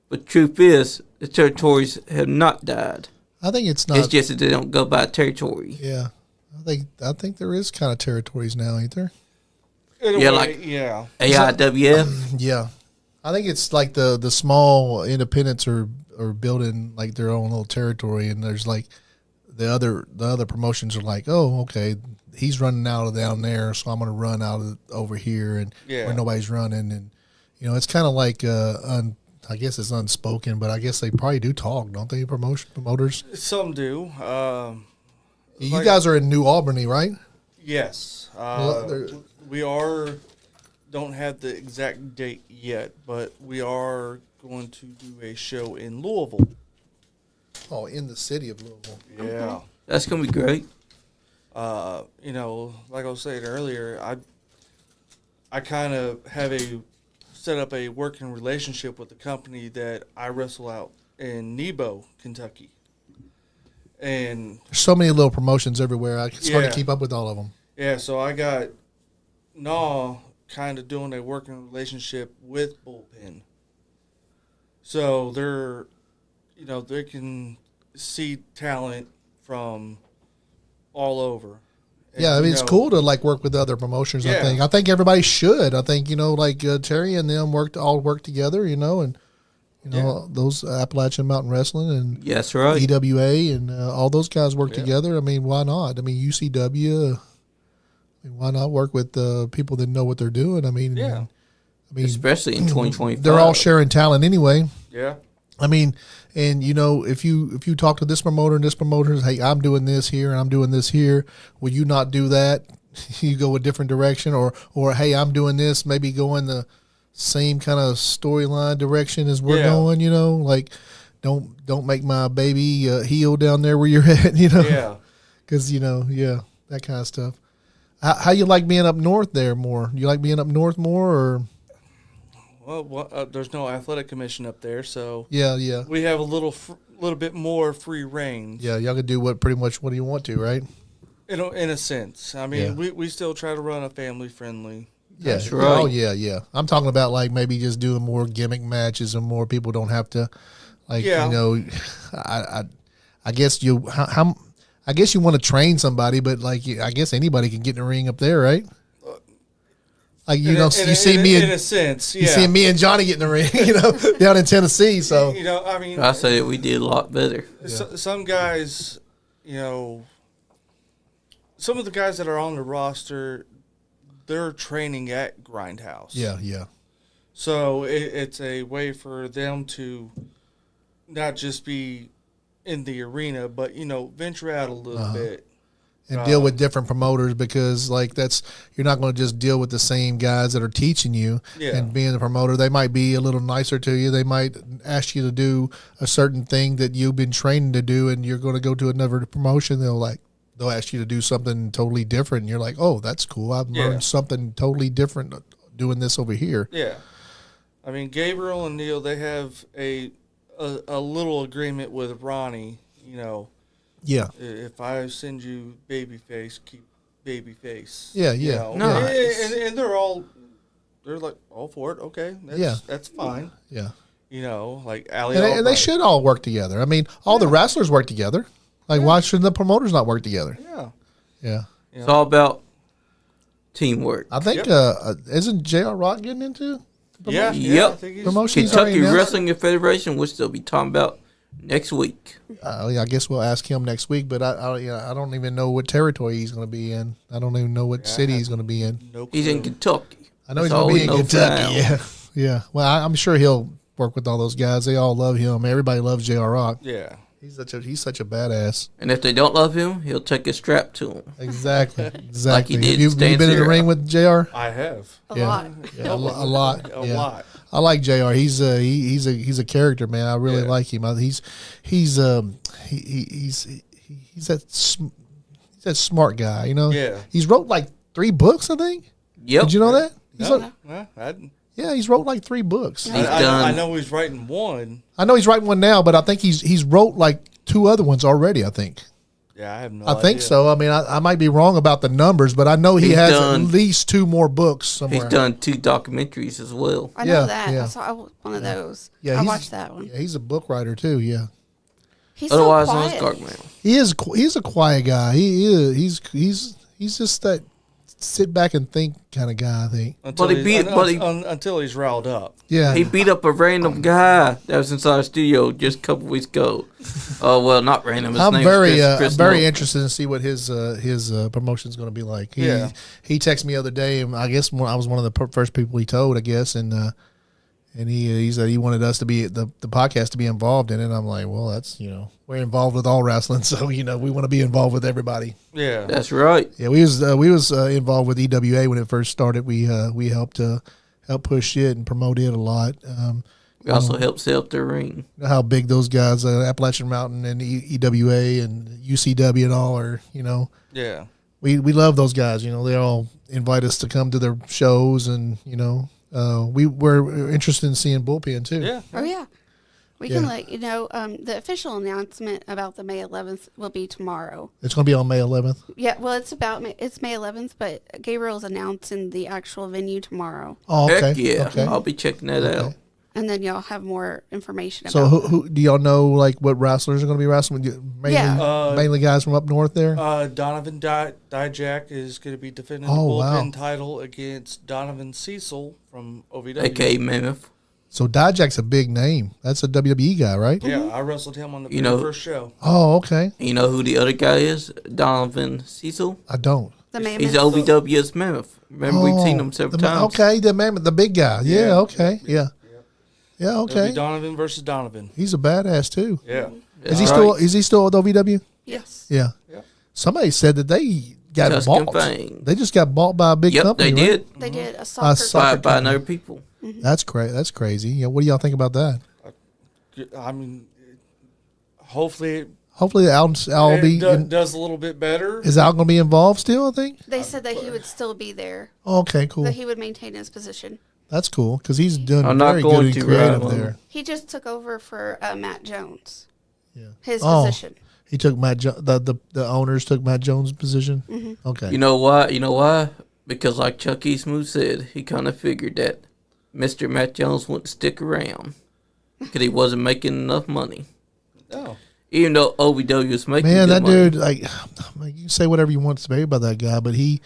but the truth is the territories have not died. I think it's not. It's just that they don't go by territory. Yeah. I think there is kind of territories now, ain't there? In a Yeah, way, like- yeah. AIWF. Yeah. I think it's like the small independents are building like their own little territory, and there's like the other promotions are like, oh, okay, he's running out of down there, so I'm going to run out of over here, and Yeah. where nobody's running, and it's kind of like I guess it's unspoken, but I guess they probably do talk, don't they? Promoters. Some do. You guys are in New Albany, right? Yes. Well, We don't have the exact date yet, but we are going to do a show in Louisville. Oh, in the city of Louisville. Yeah. That's going to be great. Like I was saying earlier, I kind of have set up a working relationship with the company that I wrestle out in Nebo, Kentucky. And There's so many little promotions everywhere. It's hard Yeah. to keep up with all of them. yeah, so I got kind of doing a working relationship with Bullpen. So they can see talent from all over. And, Yeah, I mean, it's cool to like work with other promotions. Yeah. I think everybody should. I think like Terry and them all work together. And those Appalachian Mountain Wrestling and Yes, right. EWA and all those guys work Yeah. together. I mean, why not? I mean, UCW. Why not work with people that know what they're doing? I mean, Yeah. Especially in 2025. they're all sharing talent anyway. Yeah. I mean, and if you talk to this promoter and this promoter, hey, I'm doing this here and I'm doing this here. Will you not do that? You go a different direction, or hey, I'm doing this. Maybe go in the same kind of storyline direction as we're Yeah. going. Like don't make my baby heel down there where you're at. Yeah. Because that kind of stuff. How you like being up north there more? You like being up north more, or Well, there's no athletic commission up there, so yeah. we have a little bit more free reign. Yeah, y'all can do pretty much what do you want to, right? In a sense. I mean, Yeah. we still try to run a family friendly. Yeah, That's Oh right. yeah. I'm talking about like maybe just doing more gimmick matches and more people don't have to, like Yeah. I guess I guess you want to train somebody, but like I guess anybody can get in the ring up there, right? Like you see me in a sense, yeah. You see me and Johnny get in the ring, down in Tennessee. So I mean, I say we did a lot better. Some guys, some of the guys that are on the roster, they're training at Grindhouse. Yeah. So it's a way for them to not just be in the arena, but venture out a little bit. And deal with different promoters, because you're not going to just deal with the same guys that are teaching you. Yeah. And being a promoter, they might be a little nicer to you. They might ask you to do a certain thing that you've been training to do, and you're going to go to another promotion. They'll ask you to do something totally different, and you're like, oh, that's cool. I've learned something totally different doing this over here. Yeah. I mean, Gabriel and Neil, they have a little agreement with Ronnie, Yeah. If I send you Babyface, keep Babyface. Yeah. Nice. And they're like, all for it. Okay. That's fine. Yeah. Like Ali. And they should all work together. I mean, all the wrestlers work together. Like, why shouldn't the promoters not work together? Yeah. Yeah. It's all about teamwork. I think, isn't J.R. Rock getting into promotion? Yep. I think he's promotion? Kentucky Wrestling Federation, which they'll be talking about next week. I guess we'll ask him next week, but I don't even know what territory he's going to be in. I don't even know what city he's going to be in. No He's in Kentucky. I know That's he's going to be in all we know for Kentucky. now. Yeah. Well, I'm sure he'll work with all those guys. They all love him. Everybody loves J.R. Rock. Yeah. He's such a badass. And if they don't love him, he'll take a strap to him. Exactly. Like he did You've been in the Stand ring with JR? I have. A lot. Yeah, a lot. A lot. I like JR. He's a character, man. I really like him. He's that smart guy, Yeah. He's wrote like 3 books, I think. Yep. Did you know that? He's wrote like 3 books. I know he's writing one. I know he's writing one now, but I think he's wrote like 2 other ones already, I think. Yeah, I have no I idea. think so. I mean, I might be wrong about the numbers, but I know he He's has done- at least 2 more books somewhere. He's done 2 documentaries as well. I know Yeah, that. yeah. I saw one of those. Yeah, I he's- watched that one. Yeah, he's a book writer too. Yeah, He's Otherwise so known as quiet. Gargman. he is. He's a quiet guy. He is. He's just that sit back and think kind of guy. I think. Until he's riled up. Yeah. He beat up a random guy that was inside the studio just a couple weeks ago. Oh, well, not random. His I'm name's Chris very Norton. interested to see what his promotion is going to be like. He Yeah. he texted me the other day, and I guess I was one of the first people he told. I guess, and he said he wanted us to be the podcast to be involved in it. And I'm like, well, that's we're involved with all wrestling, so we want to be involved with everybody. Yeah. That's right. Yeah, we was involved with EWA when it first started. We helped push it and promote it a lot. We also helped set up the ring. You know how big those guys, Appalachian Mountain and EWA and UCW and all are. Yeah. We love those guys. They all invite us to come to their shows, and we were interested in seeing Bullpen too. Yeah. Oh yeah. We Yeah. can let you know. The official announcement about the May 11th will be tomorrow. It's going to be on May 11th. Yeah, well, it's May 11th, but Gabriel's announcing the actual venue tomorrow, Oh, okay. Heck yeah. Okay. I'll be checking that out. and then y'all have more information So about. who do y'all know? Like what wrestlers are going to be wrestling? Mainly, Yeah. mainly guys from up north there. Donovan Dijak is going to be defending the Oh, bullpen wow. title against Donovan Cecil from OVW. A.K.A. Mammoth. So Dijak's a big name. That's a WWE guy, right? Yeah, I wrestled him on the You know- first show. Oh, okay. You know who the other guy is? Donovan Cecil. I don't. The Mammoth. He's OVW's Mammoth. Remember, we've seen him several times. Okay, the big guy. Yeah. Yeah. Okay. Yeah. Yeah. It'll Okay. be Donovan versus Donovan. He's a badass too. Yeah. That's Is he still with OVW? Yes. Yeah. Yeah. Somebody said that they got Tuscan bought. Fang. They just got bought by a big Yep, company. they right? did. They did a soccer. Uh, soccer By company. another people. That's crazy. That's crazy. Yeah. What do y'all think about that? I mean, hopefully Hopefully, Al will be. does a little bit better. Is Al going to be involved still? I think. They said that he would still be there, Okay. Cool. that he would maintain his position. That's cool because he's doing I'm not very going good and to creative rattle him. there. He just took over for Matt Jones. Yeah. His Oh. position. He took the owners took Matt Jones' position. Mm-hmm. Okay. You know why? You know why? Because like Chuck E. Smooth said, he kind of figured that Mr. Matt Jones wouldn't stick around because he wasn't making enough money. Oh. Even though OVW is making Man, good that money. dude, like you can say whatever you want to say about that guy, but he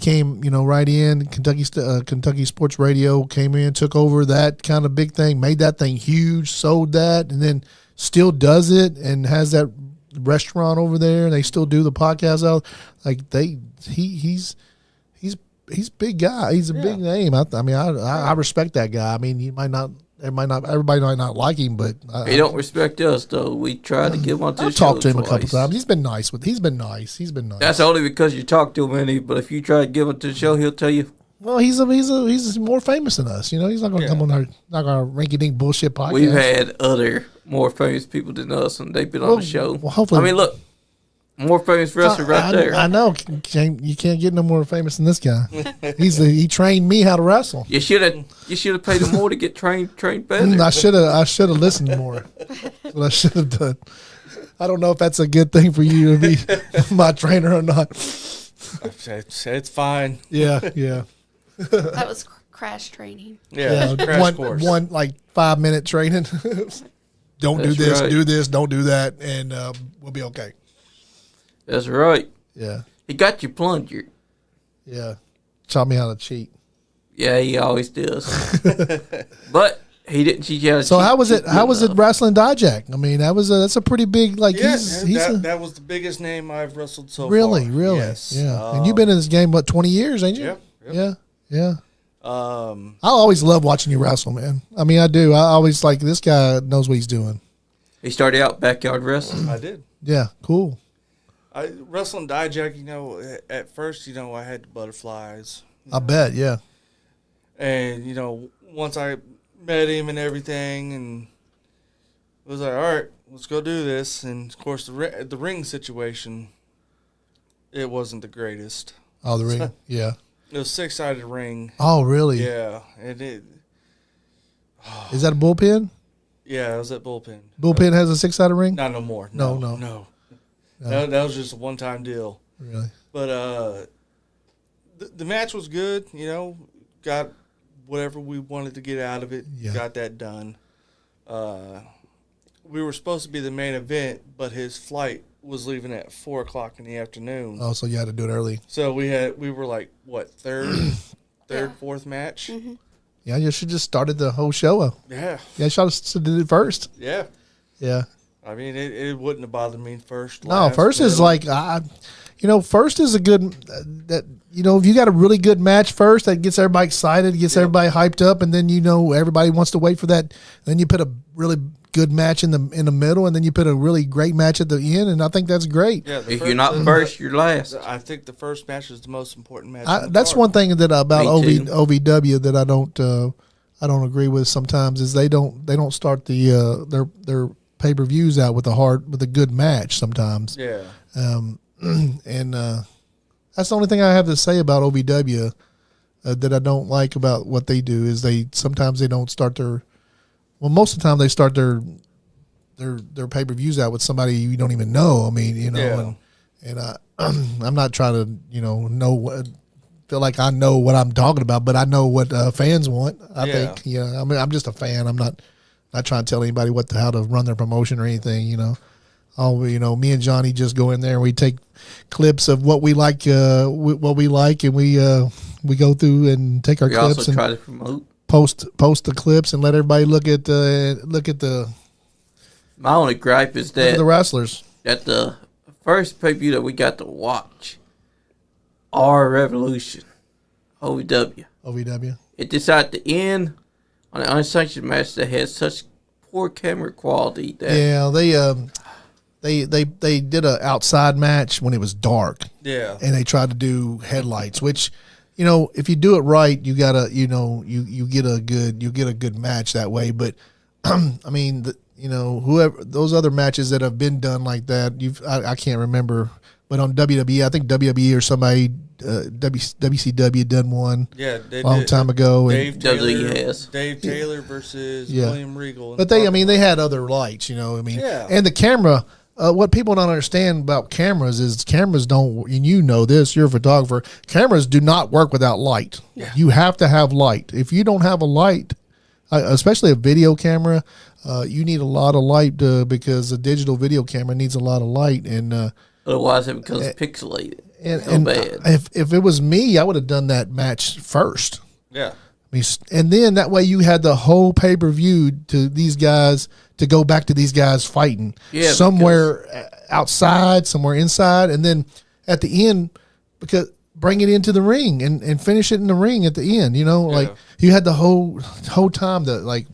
came, right in Kentucky Sports Radio came in, took over that kind of big thing, made that thing huge, sold that, and then still does it and has that restaurant over there, and they still do the podcast out. Like he's big guy. He's a big name. I respect that guy. I mean, everybody might not like him, but He don't respect us though. We tried to get him onto the I've show talked to him twice. a couple times. He's been nice. He's been nice. That's only because you talk to him, Andy. But if you try to give him to the show, he'll tell you. Well, he's more famous than us. He's not going to come on our rinky dink bullshit podcast. We've had other more famous people than us, and they've been on the show. Well, hopefully, I mean, look, more famous wrestler right there. I know. You can't get no more famous than this guy. He trained me how to wrestle. You should have paid him more to get trained better. I should have listened more. That's what I should have done. I don't know if that's a good thing for you to be my trainer or not. It's fine. Yeah. That was crash training. Yeah, crash course. One like 5-minute training. Don't do That's this, right. do this, don't do that, and we'll be okay. That's right. Yeah. He got you plungered. Yeah. Taught me how to cheat. Yeah, he always does. But he didn't teach you how to So cheat. how was it? How was it wrestling Dijak? I mean, that's a pretty big that was the biggest name I've wrestled so really. far. Yes. Yeah. And you've been in this game 20 years, ain't you? Yep. Yeah. I I always love watching you wrestle, man. I mean, I do. I always like this guy knows what he's doing. He started out backyard wrestling. did. Yeah, cool. I wrestling Dijak, at first, I had the butterflies. I bet, yeah. And, once I met him and everything, and was like, all right, let's go do this. And, of course, the ring situation, it wasn't the greatest. Oh, the ring, yeah. It was a 6-sided ring. Oh, really? Yeah. And Is that a bullpen? yeah, it was at Bullpen. Bullpen has a 6-sided ring? Not no more. No. That was just a one-time deal. Really? But the match was good. Got whatever we wanted to get out of it. Yeah. Got that done. We were supposed to be the main event, but his flight was leaving at 4:00 in the afternoon. Oh, so you had to do it early. So we were like what fourth match. Mm-hmm. Yeah, you should just started the whole show. Yeah, Yeah, you should have did it first. yeah. Yeah. I mean, it wouldn't have bothered me first. No, last, first is whatever. like first is a good if you got a really good match first that gets everybody excited, gets everybody hyped up, and then everybody wants to wait for that. Then you put a really good match in the middle, and then you put a really great match at the end, and I think that's great. Yeah, If you're not first, you're last. I think the first match is the most important match. on the That's card. one thing that about Me too. OVW that I don't agree with sometimes is they don't start their pay-per-views out with a good match sometimes. Yeah. And that's the only thing I have to say about OVW that I don't like about what they do is sometimes they don't start most of the time they start their pay-per-views out with somebody you don't even know. I mean, Yeah. and I'm not trying to know what feel like I know what I'm talking about, but I know what fans want. I think I mean I'm just a fan. I'm not trying to tell anybody how to run their promotion or anything. Me and Johnny just go in there and we take clips of what we like, and we go through and take our We clips also and try to promote. post the clips and let everybody look at the My only gripe is look at that the wrestlers. at the first pay-per-view that we got to watch, our Revolution, OVW, OVW. it decided to end on an unsanctioned match that had such poor camera quality that Yeah, they did a outside match when it was dark. Yeah. And they tried to do headlights, which, if you do it right, you gotta, you get a good match that way. But I mean, whoever those other matches that have been done like that, I can't remember, but on WWE, I think WWE or somebody, WCW done one Yeah, a long time ago. And, Dave Taylor versus William Regal. but they had other lights, Yeah. and the camera. What people don't understand about cameras is cameras don't, and this, you're a photographer, cameras do not work without light. Yeah. You have to have light. If you don't have a light, especially a video camera. You need a lot of light because a digital video camera needs a lot of light, and Otherwise, it becomes pixelated. and bad. if it was me, I would have done that match first. Yeah. I mean, and then that way you had the whole pay-per-view to these guys to go back to these guys fighting somewhere outside, somewhere inside, and then at the end, because bring it into the ring and finish it in the ring at the end. Like you had the whole time to like.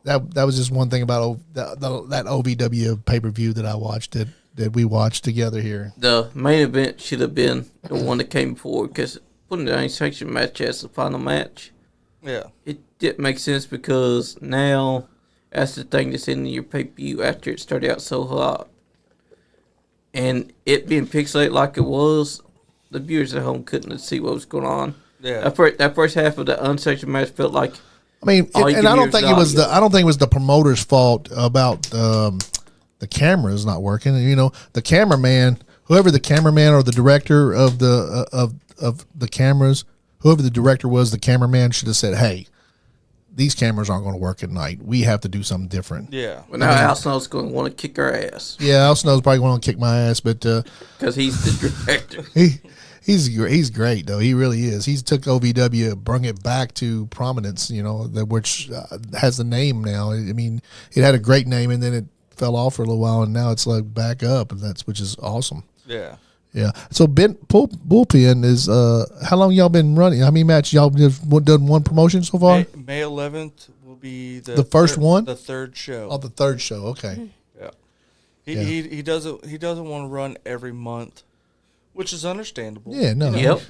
That was just one thing about that OVW pay-per-view that I watched that we watched together here. The main event should have been the one that came before, because putting the unsanctioned match as the final match, it didn't make sense, because now that's the thing that's in your pay-per-view after it started out so hot. And it being pixelated like it was, the viewers at home couldn't see what was going on. Yeah. That first half of the unsanctioned match felt like. I mean, and I don't think it was the promoter's fault about the cameras not working. And, the cameraman, whoever the cameraman or the director of the cameras, whoever the director was, the cameraman should have said, "Hey, these cameras aren't going to work at night. We have to do something different." Yeah. Well, now Al Snow's going to want to kick our ass. Yeah, Al Snow's probably going to kick my ass, but because he's the director. He's great though. He really is. He's took OVW, brung it back to prominence. Which has the name now. I mean, it had a great name and then it fell off for a little while, and now it's like back up, and which is awesome. Yeah. Yeah. So Bullpen is how long y'all been running? How many matches y'all have done? One promotion so far? May 11th will be the first one, the third show. Oh, the third show. Okay. Yeah. He doesn't want to run every month, which is understandable. Yeah. No. Yep.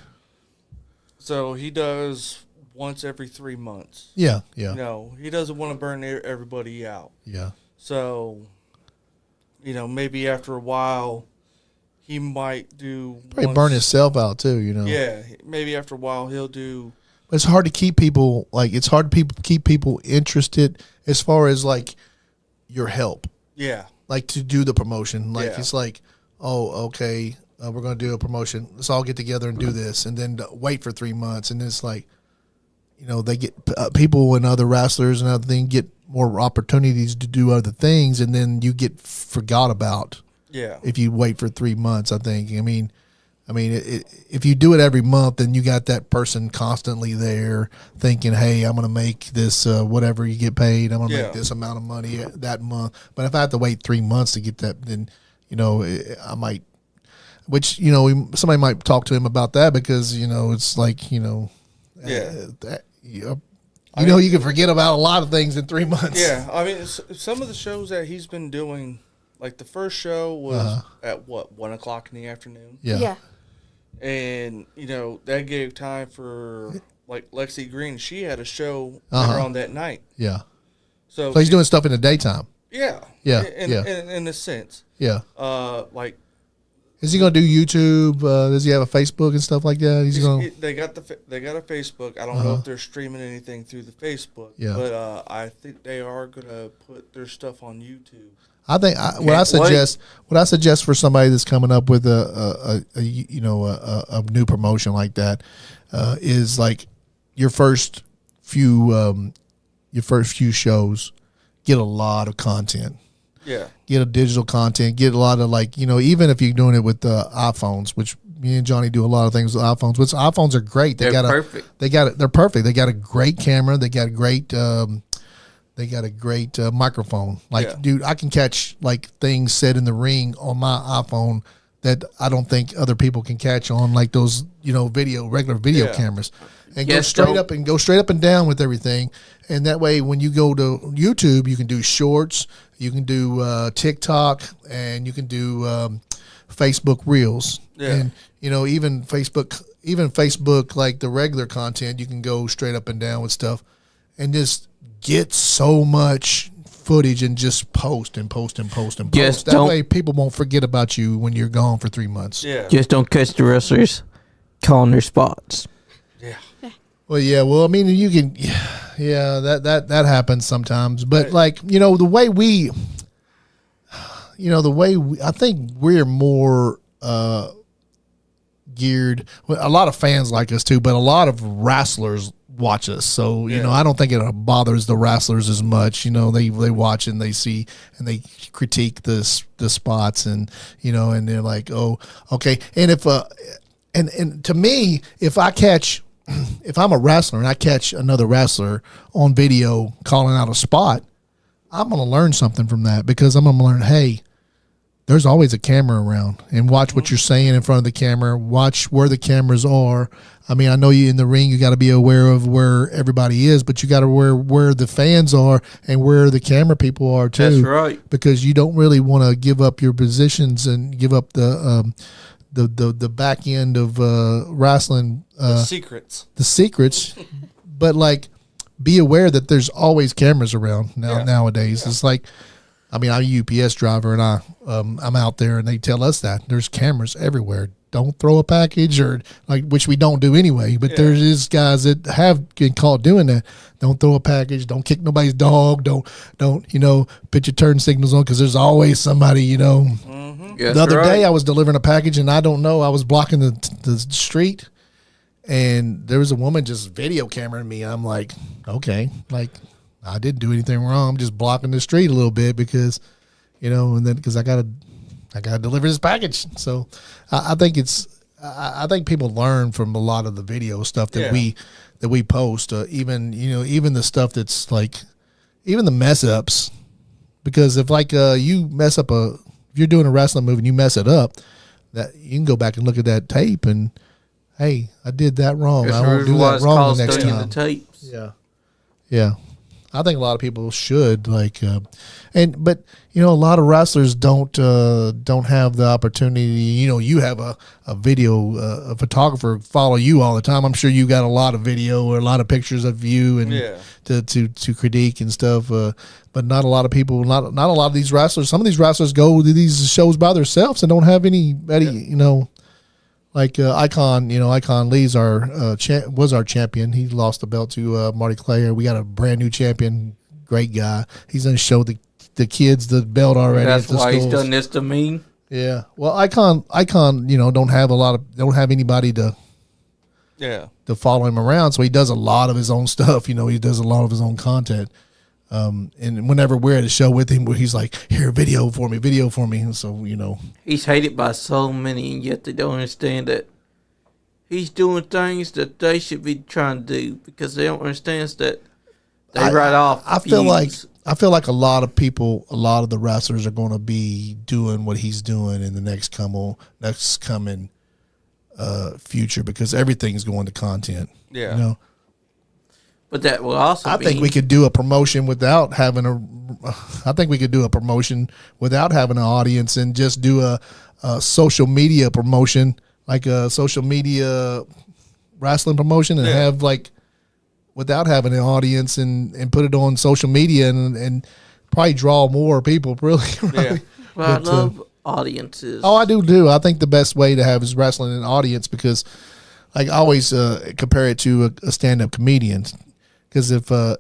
So he does once every 3 months. Yeah. Yeah. He doesn't want to burn everybody out. Yeah. So, maybe after a while, he might do. Probably burn himself out too. Yeah, maybe after a while he'll do. But it's hard to keep people keep people interested as far as like your help. Yeah. Like to do the promotion. Like Yeah. it's like, oh, okay, we're going to do a promotion. Let's all get together and do this, and then wait for 3 months, and it's like, they get people and other wrestlers and other things get more opportunities to do other things, and then you get forgot about. Yeah. If you wait for 3 months, I think. I mean, if you do it every month, then you got that person constantly there thinking, "Hey, I'm going to make this whatever you get paid. I'm going to make this amount of money that month." But if I have to wait 3 months to get that, then I might. Which somebody might talk to him about that, because it's like you can forget about a lot of things in 3 months. Yeah, I mean, some of the shows that he's been doing. Like the first show was at 1 o'clock in the afternoon. Yeah. And, that gave time for like Lexi Green. She had a show later on that night. Yeah. So he's doing stuff in the daytime. Yeah. Yeah. In a sense. Yeah. Like. Is he going to do YouTube? Does he have a Facebook and stuff like that? They got a Facebook. I don't know if they're streaming anything through the Facebook. Yeah. But I think they are going to put their stuff on YouTube. I think what I suggest for somebody that's coming up with a new promotion like that is like your first few shows, get a lot of content. Yeah. Get a digital content. Get a lot of even if you're doing it with iPhones, which me and Johnny do a lot of things with iPhones. Which iPhones are great. They're perfect. They're perfect. They got a great camera. They got a great. They got a great microphone. Dude, I can catch things said in the ring on my iPhone that I don't think other people can catch on those regular video cameras, and go straight up and down with everything. And that way, when you go to YouTube, you can do shorts, you can do TikTok, and you can do Facebook Reels, and even Facebook like the regular content, you can go straight up and down with stuff, and just get so much footage and just post and post and post and post. That way people won't forget about you when you're gone for 3 months. Yeah. Just don't catch the wrestlers calling their spots. Yeah. Well, yeah. Well, I mean, you can. Yeah, that happens sometimes. But the way we, I think we're more geared. Well, a lot of fans like us too, but a lot of wrestlers watch us. So, you know, I don't think it bothers the wrestlers as much. You know, they watch and they see and they critique the spots and, you know, and they're like, oh, okay. And if, and to me, if I'm a wrestler and I catch another wrestler on video calling out a spot, I'm going to learn something from that because I'm going to learn, hey, there's always a camera around, and watch what you're saying in front of the camera. Watch where the cameras are. I mean, I know you in the ring, you got to be aware of where everybody is, but you got to where the fans are and where the camera people are too. That's right. Because you don't really want to give up your positions and give up the back end of wrestling. The secrets. But like, be aware that there's always cameras around nowadays. It's like, I mean, I'm a UPS driver, and I'm out there, and they tell us that there's cameras everywhere. Don't throw a package, or like, which we don't do anyway. But there's guys that have been caught doing that. Don't throw a package. Don't kick nobody's dog. Don't put your turn signals on, because there's always somebody. Yes, the other day I was delivering a package, and I don't know. I was blocking the street, and there was a woman just video cameraing me. I'm like, okay, like, I didn't do anything wrong. I'm just blocking the street a little bit because, and then because I gotta deliver this package. So I think I think people learn from a lot of the video stuff that we post. Even the stuff that's like, even the mess ups, because if like you mess up if you're doing a wrestling move and you mess it up, that you can go back and look at that tape and, hey, I did that wrong. I won't do that wrong the next time. The tapes. Yeah. I think a lot of people should but a lot of wrestlers don't have the opportunity. You have a video a photographer follow you all the time. I'm sure you got a lot of video or a lot of pictures of you and to critique and stuff. But not a lot of people, not a lot of these wrestlers. Some of these wrestlers go to these shows by themselves and don't have anybody. Like Icon Lee's was our champion. He lost the belt to Marty Clay. We got a brand new champion, great guy. He's gonna show the kids the belt already. That's why he's done this to me. Yeah. Well, Icon, don't have anybody to follow him around. So he does a lot of his own stuff. He does a lot of his own content. And whenever we're at a show with him, where he's like, "Here, video for me," and so he's hated by so many, and yet they don't understand that he's doing things that they should be trying to do, because they don't understand that they write off. I feel like a lot of people, a lot of the wrestlers are going to be doing what he's doing in the next coming future, because everything's going to content. Yeah. But that will also. I think we could do a promotion without having an audience, and just do a social media promotion, like a social media wrestling promotion, and have like, without having an audience, and put it on social media and probably draw more people. Really. Yeah. Well, I love audiences. Oh, I do. I think the best way to have is wrestling an audience, because like I always compare it to a stand-up comedian. Because if I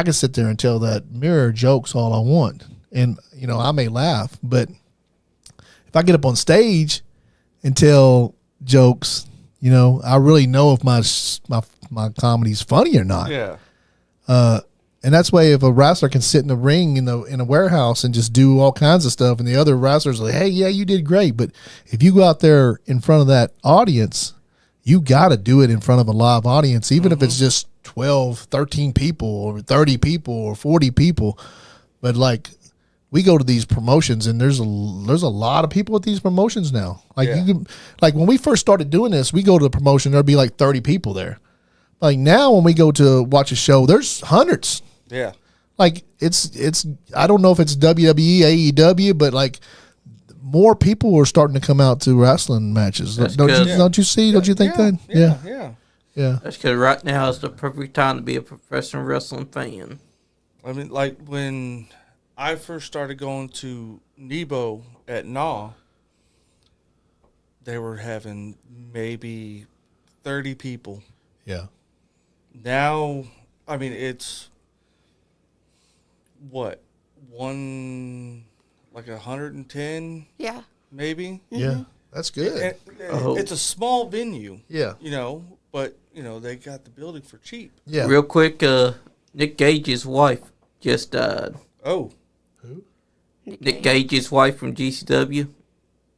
can sit there and tell that mirror jokes all I want, and I may laugh, but if I get up on stage and tell jokes, I really know if my comedy's funny or not. Yeah. And that's why if a wrestler can sit in the ring in a warehouse and just do all kinds of stuff, and the other wrestlers are like, hey, yeah, you did great, but if you go out there in front of that audience, you got to do it in front of a live audience, even if it's just 12, 13 people or 30 people or 40 people. But like, we go to these promotions and there's a lot of people at these promotions now. Like like when we first started doing this, we go to the promotion, there'd be like 30 people there. Like now when we go to watch a show, there's hundreds. Yeah. Like it's I don't know if it's WWE, AEW, but like more people are starting to come out to wrestling matches. Don't you see? Don't you think that? Yeah. That's because right now is the perfect time to be a professional wrestling fan. I mean, like when I first started going to Nebo at NAW, they were having maybe 30 people. Yeah. Now, I mean, it's what? 110? Yeah. Maybe? Yeah. That's good. It's a small venue. Yeah. But but they got the building for cheap. Yeah. Real quick, Nick Gage's wife just died. Oh, Nick Gage's wife from GCW.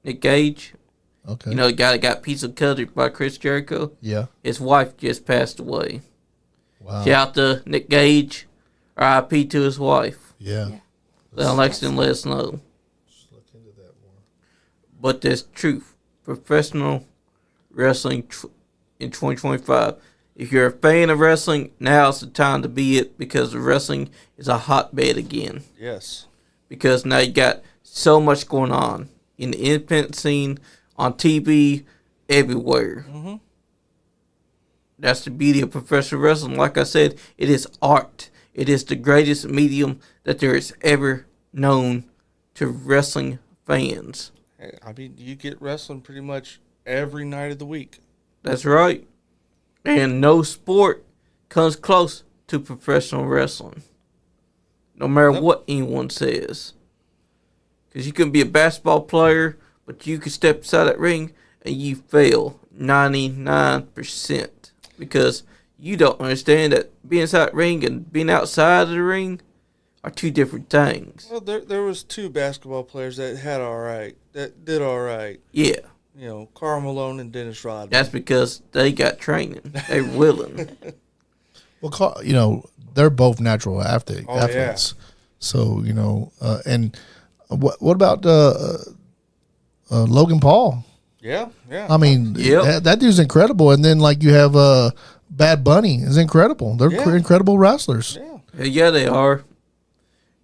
Nick Gage. Okay. The guy that got pizza cutted by Chris Jericho. Yeah. His wife just passed away. Wow. Shout out to Nick Gage. R.I.P. to his wife. Yeah. Leon Lexington let us know. Just look into that more. But there's truth. Professional wrestling in 2025. If you're a fan of wrestling, now's the time to be it, because the wrestling is a hotbed again. yes. Because now you got so much going on in the independent scene, on TV, everywhere. Mm-hmm. That's the beauty of professional wrestling. Like I said, it is art. It is the greatest medium that there is ever known to wrestling fans. I mean, you get wrestling pretty much every night of the week. That's right. And no sport comes close to professional wrestling. No matter what anyone says. Because you can be a basketball player, but you can step inside that ring and you fail 99%. Because you don't understand that being inside that ring and being outside of the ring are two different things. Well, there was 2 basketball players that did all right. Yeah. Karl Malone and Dennis Rodman. That's because they got training. They're willing. Well, they're both natural athletes. Yeah. So, and what about Logan Paul? Yeah. I mean, Yep. that dude's incredible. And then, you have Bad Bunny is incredible. They're incredible wrestlers. Yeah. Yeah, they are.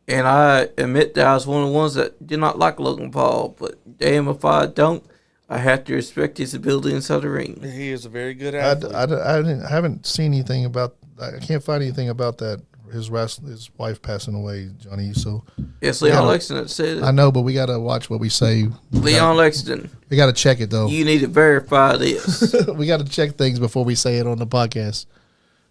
And I admit that I was one of the ones that did not like Logan Paul. But damn, if I don't, I have to respect his ability inside the ring. He is a very good athlete. I haven't seen anything about. I can't find anything about that. His wife passing away, Johnny. So It's Leon Lexington that said it. I know, but we got to watch what we say. Leon Lexington. We got to check it though. You need to verify this. We got to check things before we say it on the podcast.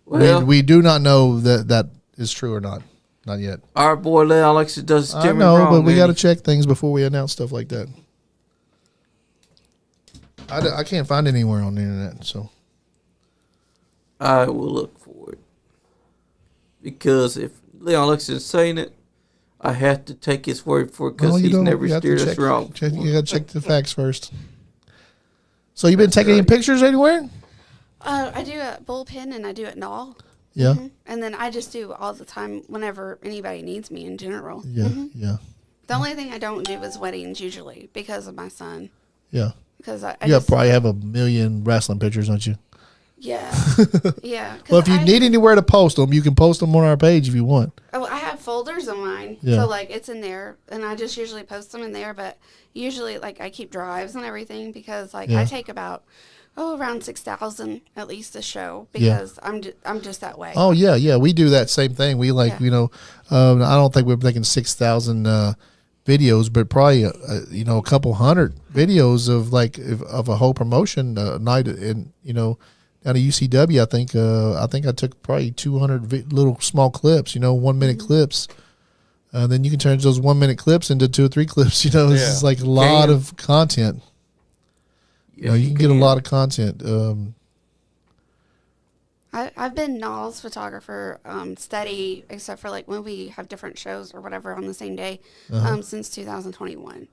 Well, We do not know that is true or not. Not yet. our boy Leon Lexington does I it know, wrong. but we man. got to check things before we announce stuff like that. I can't find it anywhere on the internet, so. I will look for it. Because if Leon Lexington's saying it, I have to take his word for it, because No, you he's don't. never You have steered to us wrong. You got to check the facts first. So you been taking any pictures anywhere? I do at Bullpen and I do at Null. Yeah. And then I just do all the time whenever anybody needs me in general. Yeah. Yeah. The only thing I don't do is weddings usually because of my son. Yeah. Because I You just, probably have 1 million wrestling pictures, don't you? yeah. Yeah. 'cause Well, if you I- need anywhere to post them, you can post them on our page if you want. Oh, I have folders of mine. Yeah. So, it's in there. And I just usually post them in there. But usually, I keep drives and everything because, Yeah. I take about, around 6,000 at least a show Yeah. because I'm just that way. Oh yeah, yeah. We do that same thing. We I don't think we're making 6,000 videos, but probably a couple hundred videos of a whole promotion night. And down at UCW, I think I took probably 200 little small clips. 1 minute clips. Then you can turn those 1 minute clips into 2 or 3 clips. This is a lot of content. Yes, You can get a lot of content. I've been Nall's photographer steady, except for when we have different shows or whatever on the same day, since 2021,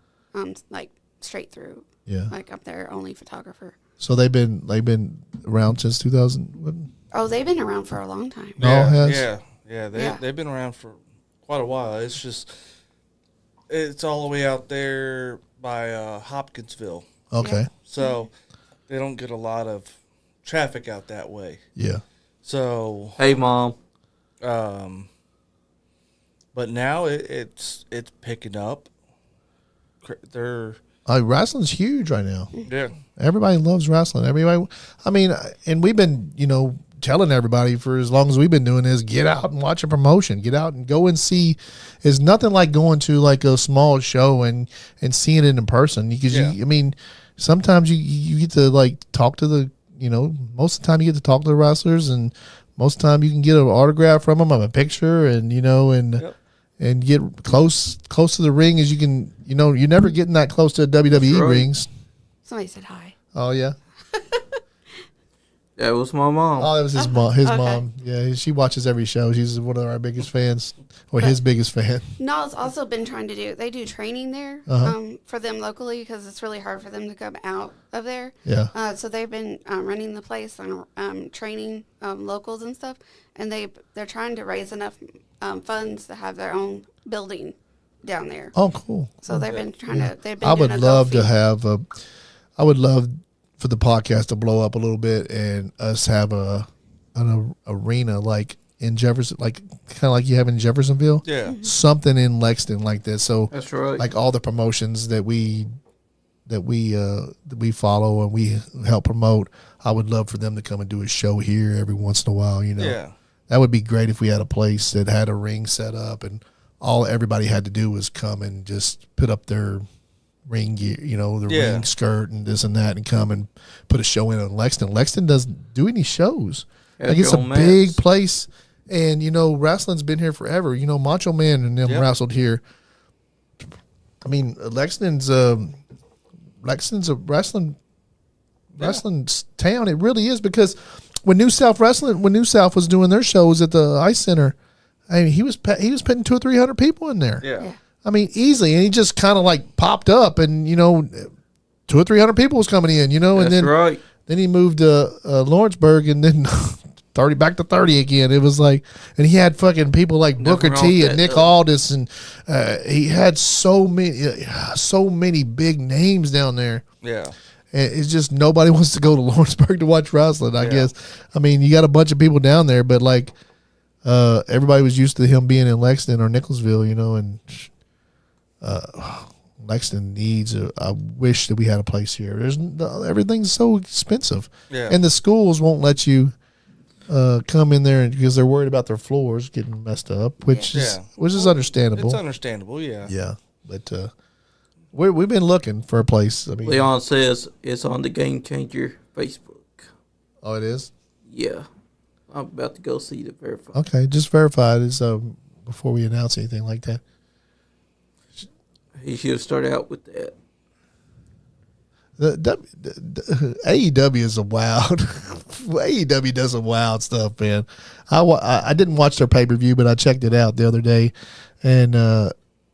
straight through. Yeah. I'm their only photographer. So they've been around since 2000. Oh, they've been around for a long time. No, has? Yeah. Yeah. They've been around for quite a while. It's all the way out there by Hopkinsville. Okay. So they don't get a lot of traffic out that way. Yeah. So, Hey, Mom. but now it's picking up. They're Wrestling's huge right now. yeah. Everybody loves wrestling. Everybody. And we've been telling everybody for as long as we've been doing this, get out and watch a promotion. Get out and go and see. It's nothing like going to a small show and seeing it in person, because sometimes you get to talk to the most of the time you get to talk to the wrestlers, and most of the time you can get an autograph from them, a picture, and Yep. and get close to the ring as you can. You're never getting that close to WWE That's right. rings. Somebody said hi. Oh yeah. That was my mom. Oh, that was his mom. His Okay. mom. Yeah, she watches every show. She's one of our biggest fans, or his biggest fan. Nal's also been trying to do. They do training there for them locally because it's really hard for them to come out of there. Yeah. So they've been running the place and training locals and stuff, and they're trying to raise enough funds to have their own building down there. Oh, cool. So they've been trying to. They've been. I doing would a love to GoFundMe. have a. I would love for the podcast to blow up a little bit and us have an arena like in Jefferson, like kind of like you have in Jeffersonville. Yeah. Something in Lexington like this. So That's right. like all the promotions that we follow and we help promote, I would love for them to come and do a show here every once in a while. You know, Yeah. that would be great if we had a place that had a ring set up and all everybody had to do was come and just put up their ring gear, you know, the Yeah. ring skirt and this and that, and come and put a show in Lexington. Lexington doesn't do any shows. Have Like it's a your own big mats. place, and you know, wrestling's been here forever. You know, Macho Man and them Yep. wrestled here. I mean, Lexington's a wrestling town. It really is, because when New South was doing their shows at the Ice Center, I mean, he was putting 200 or 300 people in there. Yeah. I mean, easily, and he just kind of like popped up, and you know, 200 or 300 people was coming in, you know, and That's then right. then he moved to Lawrenceburg, and then 30 back to 30 again. It was like, and he had fucking people like Booker wrong T with and that, Nick though. Aldis, and he had so many big names down there. Yeah. And it's just nobody wants to go to Lawrenceburg to watch wrestling, I Yeah. guess. I mean, you got a bunch of people down there, but like everybody was used to him being in Lexington or Nicholsville, you know, and Lexington needs I wish that we had a place here. Everything's so expensive. Yeah. And the schools won't let you come in there because they're worried about their floors getting messed up, which is understandable. It's understandable. Yeah. Yeah, but we've been looking for a place. I mean, Leon says it's on the Game Changer Facebook. oh, it is. Yeah. I'm about to go see the verify. Okay, just verify it is before we announce anything like that. He should have started out with that. The AEW is a wild. AEW does some wild stuff, man. I didn't watch their pay per view, but I checked it out the other day, and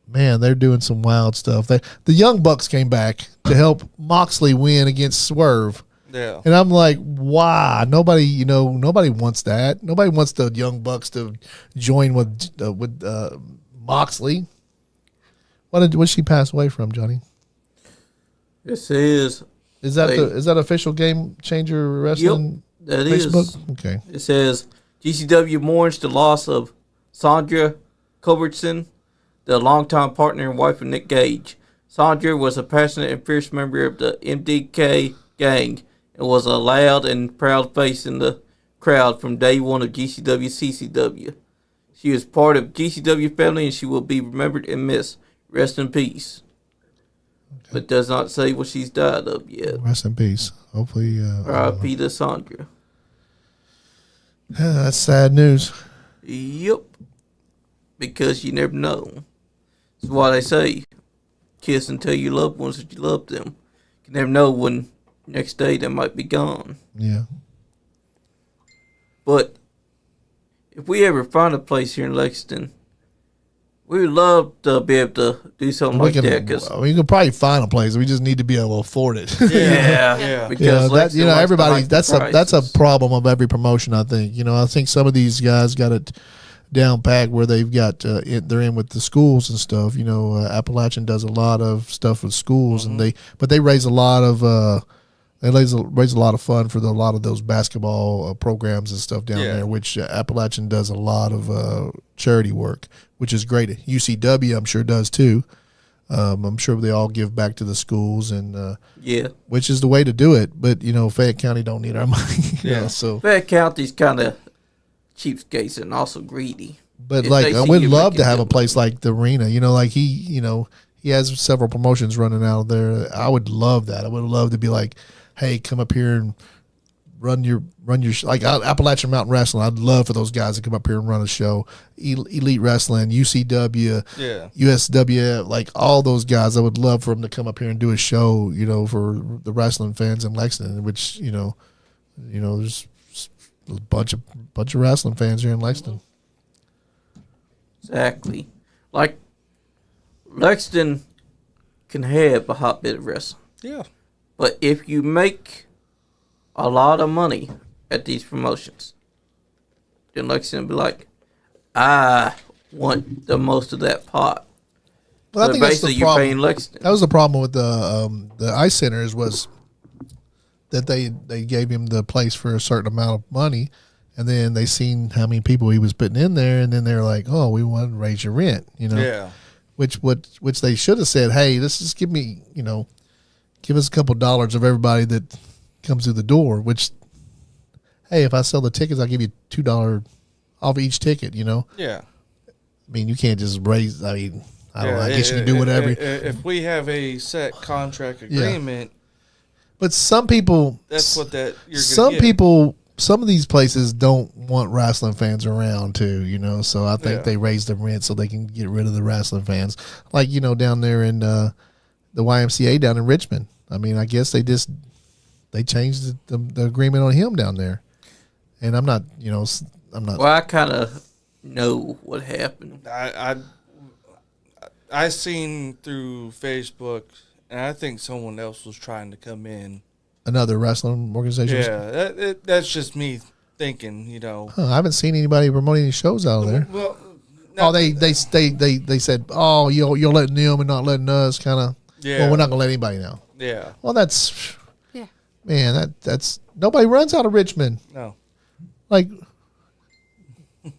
man, they're doing some wild stuff. The Young Bucks came back to help Moxley win against Swerve, Yeah. and I'm like, why? Nobody wants that. Nobody wants the Young Bucks to join with Moxley. What did she pass away from, Johnny? It says Is that official Game Changer Wrestling? that is. Facebook? Okay. It says GCW mourns the loss of Sandra Culbertson, the longtime partner and wife of Nick Gage. Sandra was a passionate and fierce member of the MDK gang and was a loud and proud face in the crowd from day one of GCW CCW. She is part of GCW family and she will be remembered and missed. Rest in peace. Okay. But does not say what she's died of yet. Rest in peace. Hopefully. R.I.P. to Sandra. That's sad news. Yep. Because you never know. That's why they say, kiss and tell your loved ones that you love them. You never know when next day they might be gone. Yeah. But if we ever find a place here in Lexington, we would love to be able to do something like that. Cause, we can probably find a place. We just need to be able to afford it. Yeah. Because Lexington likes to everybody. hike the That's a prices. problem of every promotion. I think. I think some of these guys got it down pat where they've got they're in with the schools and stuff. Appalachian does a lot of stuff with schools, and they raise a lot of raise a lot of fun for a lot of those basketball programs and stuff down there. Which Appalachian does a lot of charity work, which is great. UCW, I'm sure, does too. I'm sure they all give back to the schools, and which is the way to do it. But Fayette County don't need our money. So Fayette County's kind of cheapskates and also greedy. But If like, they I see would you love making to have a good place like the arena. Like he has several promotions running out of there. I would love that. I would love to be like, hey, come up here and run your like Appalachian Mountain Wrestling. I'd love for those guys to come up here and run a show. Elite Wrestling, UCW, USW, like all those guys. I would love for them to come up here and do a show. For the wrestling fans in Lexington, which You know, there's a bunch of wrestling fans here in Lexington. Exactly. Like, Lexington can have a hot bit of wrestling. Yeah. But if you make a lot of money at these promotions, then Lexington will be like, I want the most of that pot. Well, So I think that's basically the you're problem. paying Lexington. That was the problem with the ice centers was that they gave him the place for a certain amount of money, and then they seen how many people he was putting in there, and then they're like, oh, we want to raise your rent, you know? Yeah. Which they should have said, hey, let's just give me, you know, give us a couple dollars of everybody that comes through the door. Which, hey, if I sell the tickets, I'll give you $2 off each ticket. You know, Yeah. I mean, you can't just raise. I mean, I don't know. I Yeah, guess you can do whatever. If we have a set contract agreement, But some people, that's what that you're some gonna get. people, some of these places don't want wrestling fans around too, you know. So I think they raise the rent so they can get rid of the wrestling fans. Like, you know, down there in the YMCA down in Richmond. I mean, I guess they changed the agreement on him down there. And I'm not. Well, I kind of know what happened. I seen through Facebook, and I think someone else was trying to come in. Another wrestling organization. Yeah, that's just me thinking, you know. Huh, I haven't seen anybody promoting any shows out of there. Well, Oh, they said, oh, you're letting them and not letting us, kind of. Yeah. Well, we're not gonna let anybody know. Yeah. Well, that's Yeah. man. That's nobody runs out of Richmond. No. Like, I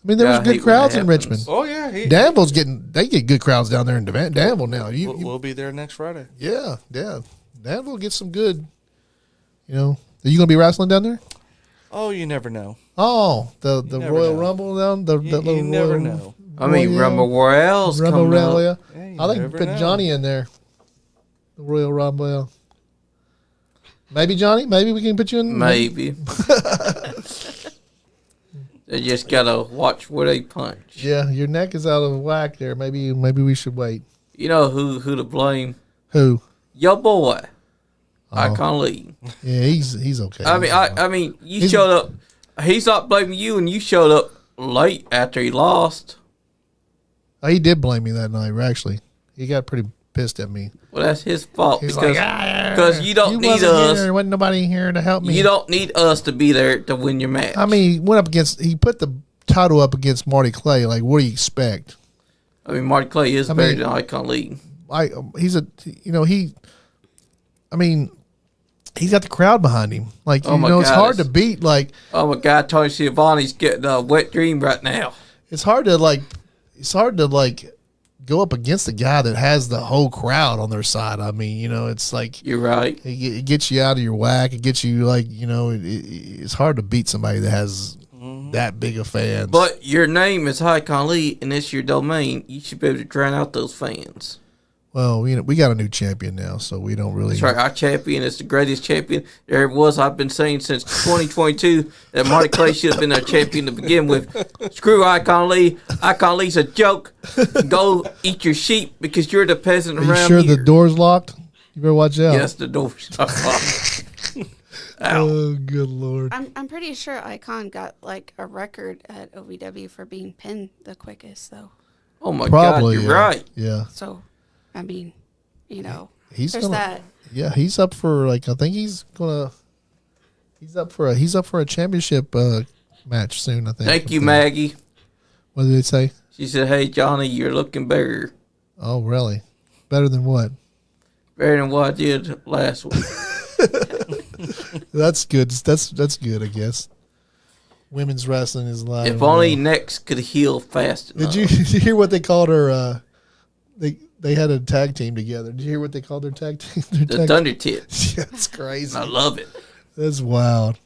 mean, there Yeah, I was good hate when crowds that in happens. Richmond. Oh yeah. Danville's they get good crowds down there in Danville now. We'll be there next Friday. Yeah. Danville gets some good. You know, are you gonna be wrestling down there? Oh, you never know. Oh, the never Royal know. Rumble down the You little never Royal, know. I mean, Royale. Rumble Royale's Rumble coming up. Royale. Yeah, you I think never put know. Johnny in there. The Royal Rumble. Maybe Johnny. Maybe we can put you in. Maybe. They just gotta watch where they punch. Yeah, your neck is out of whack there. Maybe we should wait. You know who to blame? Who? Your boy, Oh. Icon Lee. Yeah, he's okay. I mean, you showed up. He's not blaming you, and you showed up late after he lost. Oh, he did blame me that night. Actually, he got pretty pissed at me. Well, that's his fault He's because like, you don't need wasn't us. Here. There wasn't nobody here to help me. You don't need us to be there to win your match. I mean, he went up against. He put the title up against Marty Clay. Like, what do you expect? I mean, Marty Clay is I better mean- than Icon Lee. He's a. You know he. I mean, he's got the crowd behind him. Like, Oh you my know, it's God, hard to it's- beat. Like, Oh my God, Tony Schiavone's getting a wet dream right now. it's hard to like. It's hard to like go up against a guy that has the whole crowd on their side. I mean, you know, it's like You're right. it gets you out of your whack. It gets you like, you know, it's hard to beat somebody that has that big of fans. But your name is Icon Lee, and it's your domain. You should be able to drown out those fans. well, we got a new champion now, so we don't really. That's right. Our champion is the greatest champion there ever was. I've been saying since 2022 that Marty Clay should have been our champion to begin with. Screw Icon Lee. Icon Lee's a joke. Go eat your sheep because you're the peasant Are you around sure here. the door's locked? You better watch out. Yes, the door's locked. Ow. Oh, good lord. I'm pretty sure Icon got like a record at OVW for being pinned the quickest though. Oh my Probably. God, you're yeah. right. Yeah. So, I mean, you know, He's there's gonna, that. Yeah, he's up for like I think he's up for a championship match soon. I think. Thank you, Maggie. What did they say? She said, "Hey, Johnny, you're looking better. Oh, really? Better than what? Better than what I did last week." That's good. That's good, I guess. Women's wrestling is live. If only Next could heal fast enough. Did you hear what they called her? They had a tag team together. Did you hear what they called their tag team? The Thunder Tits. Yeah, that's crazy. I love it. That's wild.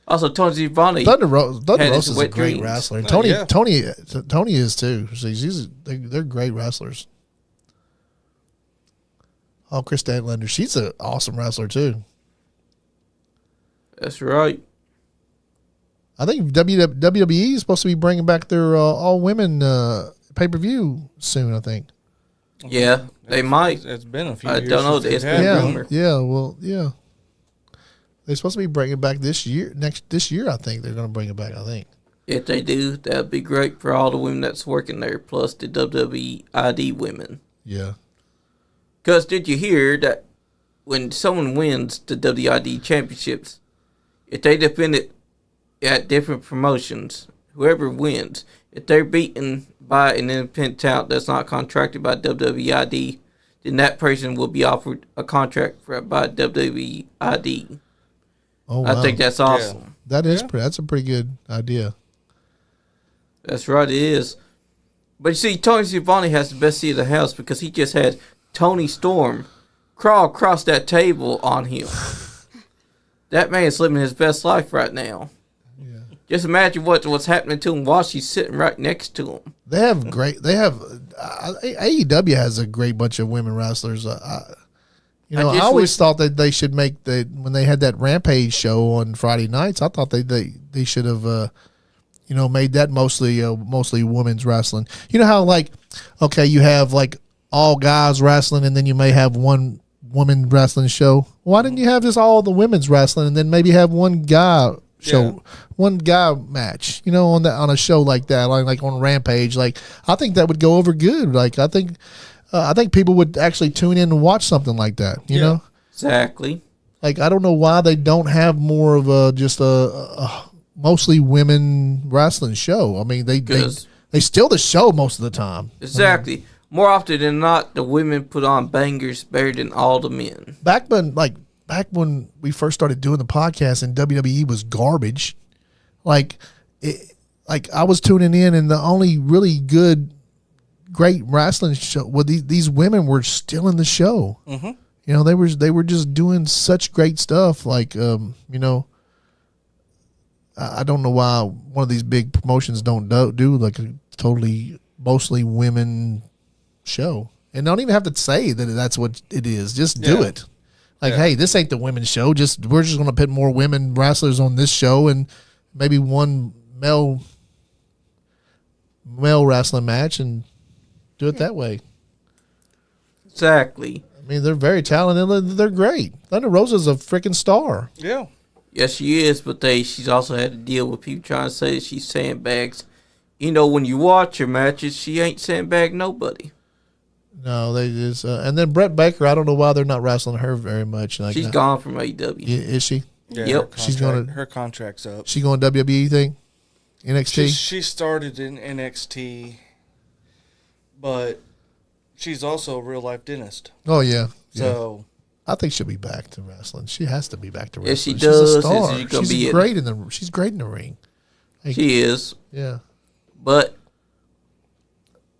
Also, Tony Giovanni. Thunder Rose Had his is a wet great dreams. wrestler. Oh, yeah. Tony is too. They're great wrestlers. Oh, Chris Statlander, she's an awesome wrestler too. That's right. I think WWE is supposed to be bringing back their all women pay per view soon. I think. Yeah, they might. It's been a few I years. don't know. since It's they've been had a one. rumor. Yeah. Well, yeah. They're supposed to be bringing it back this year. This year, I think they're going to bring it back. I think. If they do, that'd be great for all the women that's working there, plus the WWE ID women. Yeah. Because did you hear that when someone wins the WID championships, if they defend it at different promotions, whoever wins, if they're beaten by an independent talent that's not contracted by WWID, then that person will be offered a contract by WWID. Oh, wow. I think that's awesome. That is that's a pretty good idea. That's right, it is. But you see, Tony Schiavone has the best seat of the house because he just had Tony Storm crawl across that table on him. That man's living his best life right now. Yeah. Just imagine what's happening to him while she's sitting right next to him. They have AEW has a great bunch of women wrestlers. I always thought that they should make when they had that Rampage show on Friday nights. I thought they should have made that mostly women's wrestling. You know how you have all guys wrestling and then you may have one woman wrestling show. Why didn't you have just all the women's wrestling and then maybe have one guy show, one guy match? On a show like that, like on Rampage. I think that would go over good. I think people would actually tune in and watch something like that. You know exactly. I don't know why they don't have more of a mostly women wrestling show. I mean, they steal the show most of the time. Exactly. More often than not, the women put on bangers better than all the men. Back when we first started doing the podcast and WWE was garbage, I was tuning in and the only really great wrestling show, these women were still in the show. Mm-hmm. They were just doing such great stuff. I don't know why one of these big promotions don't do a totally mostly women show, and don't even have to say that that's what it is. Just do it. Hey, this ain't the women's show. We're just going to put more women wrestlers on this show and maybe one male wrestling match and do it that way. Exactly. I mean, they're very talented. They're great. Thunder Rosa's a freaking star. Yeah. Yes, she is, but she's also had to deal with people trying to say that she's sandbags. When you watch her matches, she ain't sandbag nobody. No, they just and then Brett Baker. I don't know why they're not wrestling her very much. She's gone from AEW. Is she? Yeah, yep. Her contract's up. She going WWE thing? NXT. She started in NXT, but she's also a real life dentist. Oh yeah. So I think she'll be back to wrestling. She has to be back to wrestling. Yes, she does. She's a star. She's great in the. She's great in the ring. She is. Yeah. But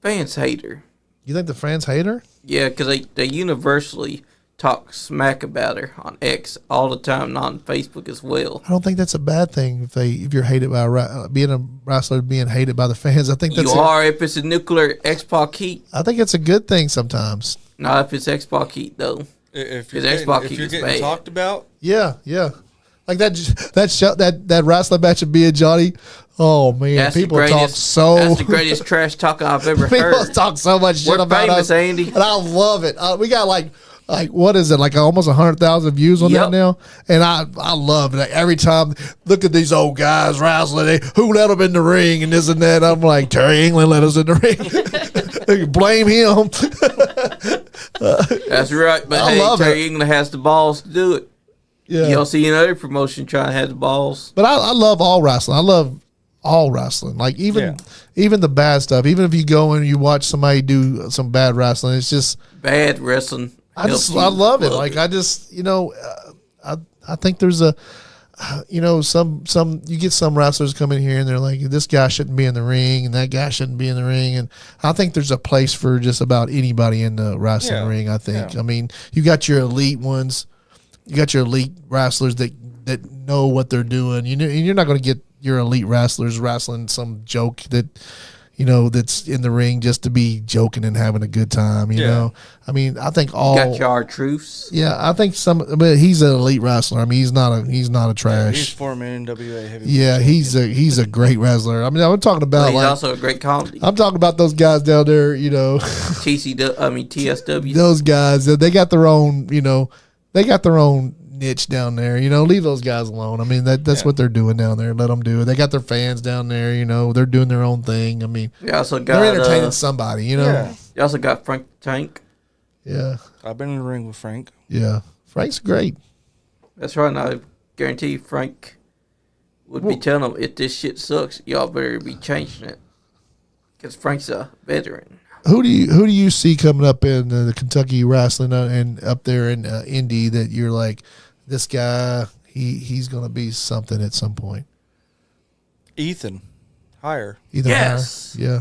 fans hate her. You think the fans hate her? Yeah, because they universally talk smack about her on X all the time, and on Facebook as well. I don't think that's a bad thing if you're hated by being a wrestler, being hated by the fans. I think that's if it's a nuclear X-Pac heat. I think it's a good thing sometimes. Not if it's X-Pac heat though. If you're getting talked about, yeah. Like that wrestling match of me and Johnny. Oh man, that's people talk so. That's the greatest trash talking I've ever heard. People talk so much shit about famous, us, Andy, and I love it. We got like what is it? Like almost 100,000 views on that now, and I love it. Every time, look at these old guys wrestling. Who let them in the ring and this and that. I'm like, Terry England let us in the ring. Blame him. That's right, but Terry England has the balls to do it. Yeah. You don't see another promotion trying to have the balls. But I love all wrestling. I love all wrestling. Like even the bad stuff. Even if you go and you watch somebody do some bad wrestling, it's just bad wrestling. I love it. Like I just I think there's some you get some wrestlers come in here and they're like, this guy shouldn't be in the ring and that guy shouldn't be in the ring, and I think there's a place for just about anybody in the wrestling ring. I think. I mean, you got your elite ones. You got your elite wrestlers that know what they're doing. You're not going to get your elite wrestlers wrestling some joke that, that's in the ring just to be joking and having a good time. You know, I mean, I think all you got your R-Truths. Yeah, I think but he's an elite wrestler. I mean, he's not a trash. He's former NWA heavyweight. Yeah, he's a great wrestler. I mean, I'm talking about he's also a great comedy. I'm talking about those guys down there. TSW. Those guys, they got their own. They got their own niche down there. You know, leave those guys alone. I mean, that's what they're doing down there. Let them do it. They got their fans down there. You know, they're doing their own thing. I mean, You also got, they're entertaining somebody. You know. Yeah. You also got Frank the Tank. Yeah. I've been in the ring with Frank. Yeah. Frank's great. That's right. Now, I guarantee Frank would be telling them, if this shit sucks, y'all better be changing it. Because Frank's a veteran. Who do you see coming up in the Kentucky wrestling and up there in Indy that you're like, this guy, he's going to be something at some point? Ethan, higher. Either Yes. Yeah.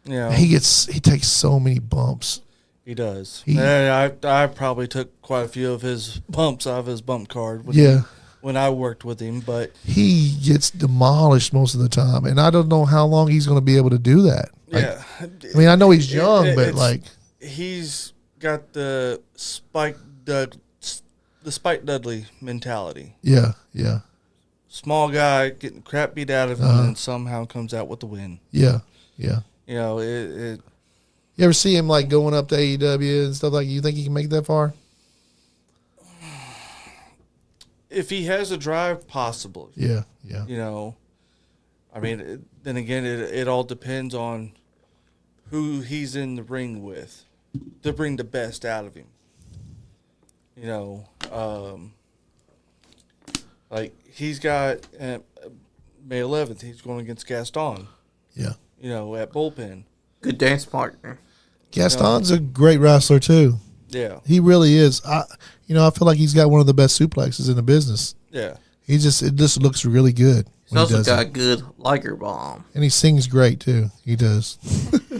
Yeah, He takes so many bumps. he does. I probably took quite a few of his bumps out of his bump card. When I worked with him, but He gets demolished most of the time, and I don't know how long he's going to be able to do that. Like, yeah, I mean, I know he's young, but like, he's got the Spike Dudley mentality. yeah. Small guy getting crap beat out of him, and somehow comes out with the win. Yeah. You know, it You ever see him like going up to AEW and stuff like? You think he can make that far? if he has a drive, possibly. Yeah. You know, I mean, then again, it all depends on who he's in the ring with to bring the best out of him. You know, like he's got May 11th, he's going against Gaston. Yeah. You know, at Bullpen. Good dance partner. Gaston's a great wrestler too. Yeah, He really is. I feel like he's got one of the best suplexes in the business. yeah. It just looks really good. He's when he also does got it. a good Liger bomb. And he sings great too. He does.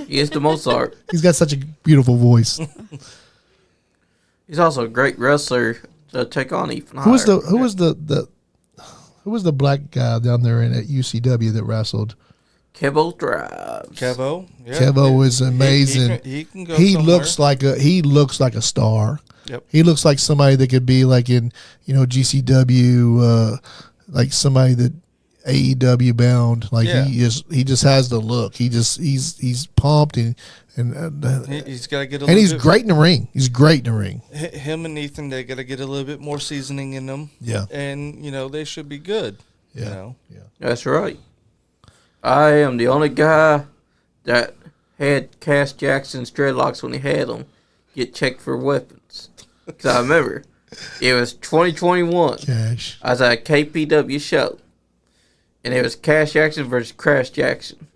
He is the Mozart. He's got such a beautiful voice. He's also a great wrestler to take on Ethan Who was Higher. who was the black guy down there at UCW that wrestled? Kevo Drives. Kevo. Yeah. Kevo was amazing. He can go He somewhere. looks like a star. Yep. He looks like somebody that could be like in GCW, like somebody that AEW bound. Like Yeah. he just has the look. He's pumped and He's got to get a little and he's bit, great in the ring. He's great in the ring. Him and Ethan, they got to get a little bit more seasoning in them. Yeah. And, they should be good. Yeah. You know? Yeah. That's right. I am the only guy that had Cass Jackson's dreadlocks when he had them get checked for weapons. Because I remember it was 2021. Cash. I was at a KPW show. And it was Cass Jackson versus Crash Jackson.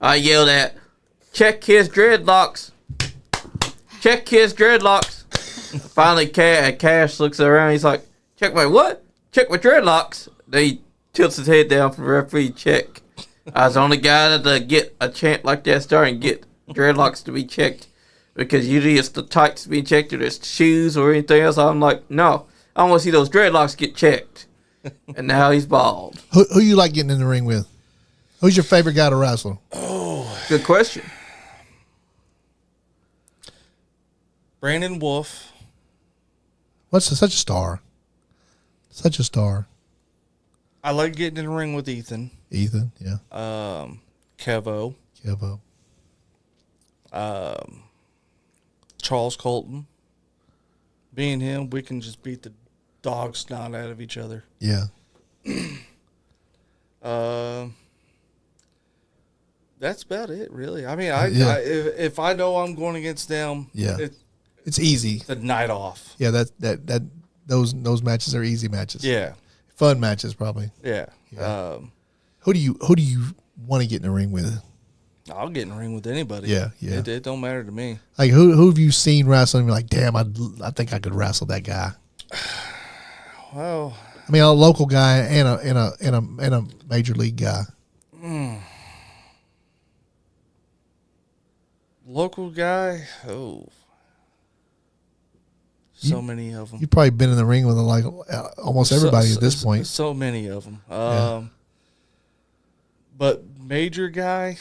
I yelled at, check his dreadlocks. Check his dreadlocks. Finally, Cash looks around. He's like, check my what? Check my dreadlocks. Then he tilts his head down for the referee check. I was the only guy to get a chant like that starting and get dreadlocks to be checked. Because usually it's the tights being checked or it's shoes or anything else. I'm like, no, I want to see those dreadlocks get checked. And now he's bald. Who you like getting in the ring with? Who's your favorite guy to wrestle? Good question. Brandon Wolf. Such a star? Such a star. I like getting in the ring with Ethan. Ethan, yeah. Kevo. Kevo. Charles Colton. Me and him, we can just beat the dog snot out of each other. Yeah. That's about it, really. I mean, Yeah. if I know I'm going against them, Yeah. It's easy. the night off. Yeah, those matches are easy matches. Yeah, Fun matches probably. yeah. Yeah. Who do you want to get in the ring with? I'll get in the ring with anybody. Yeah, yeah. It don't matter to me. Like who have you seen wrestling? And you're like, damn, I think I could wrestle that guy. Well, I mean, a local guy and a major league guy. local guy. Oh, so many of them. You've probably been in the ring with like almost everybody at this point. So many of them. Yeah. But major guy.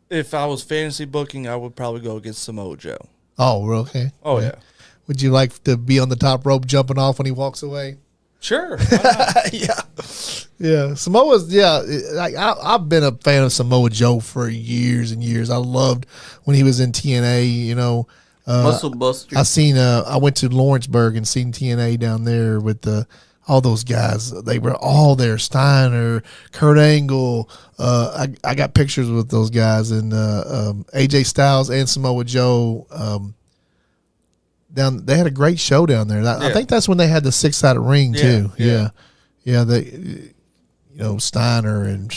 If I was fantasy booking, I would probably go against Samoa Joe. Oh, we're okay. Oh yeah. Would you like to be on the top rope jumping off when he walks away? Sure. Why not? Yeah. Samoa's, like I've been a fan of Samoa Joe for years and years. I loved when he was in TNA, Muscle Buster. I went to Lawrenceburg and seen TNA down there with all those guys. They were all there. Steiner, Kurt Angle. I got pictures with those guys, and AJ Styles and Samoa Joe. They had a great show down there. I think that's when they had the 6-sided ring too. Yeah. They, Steiner and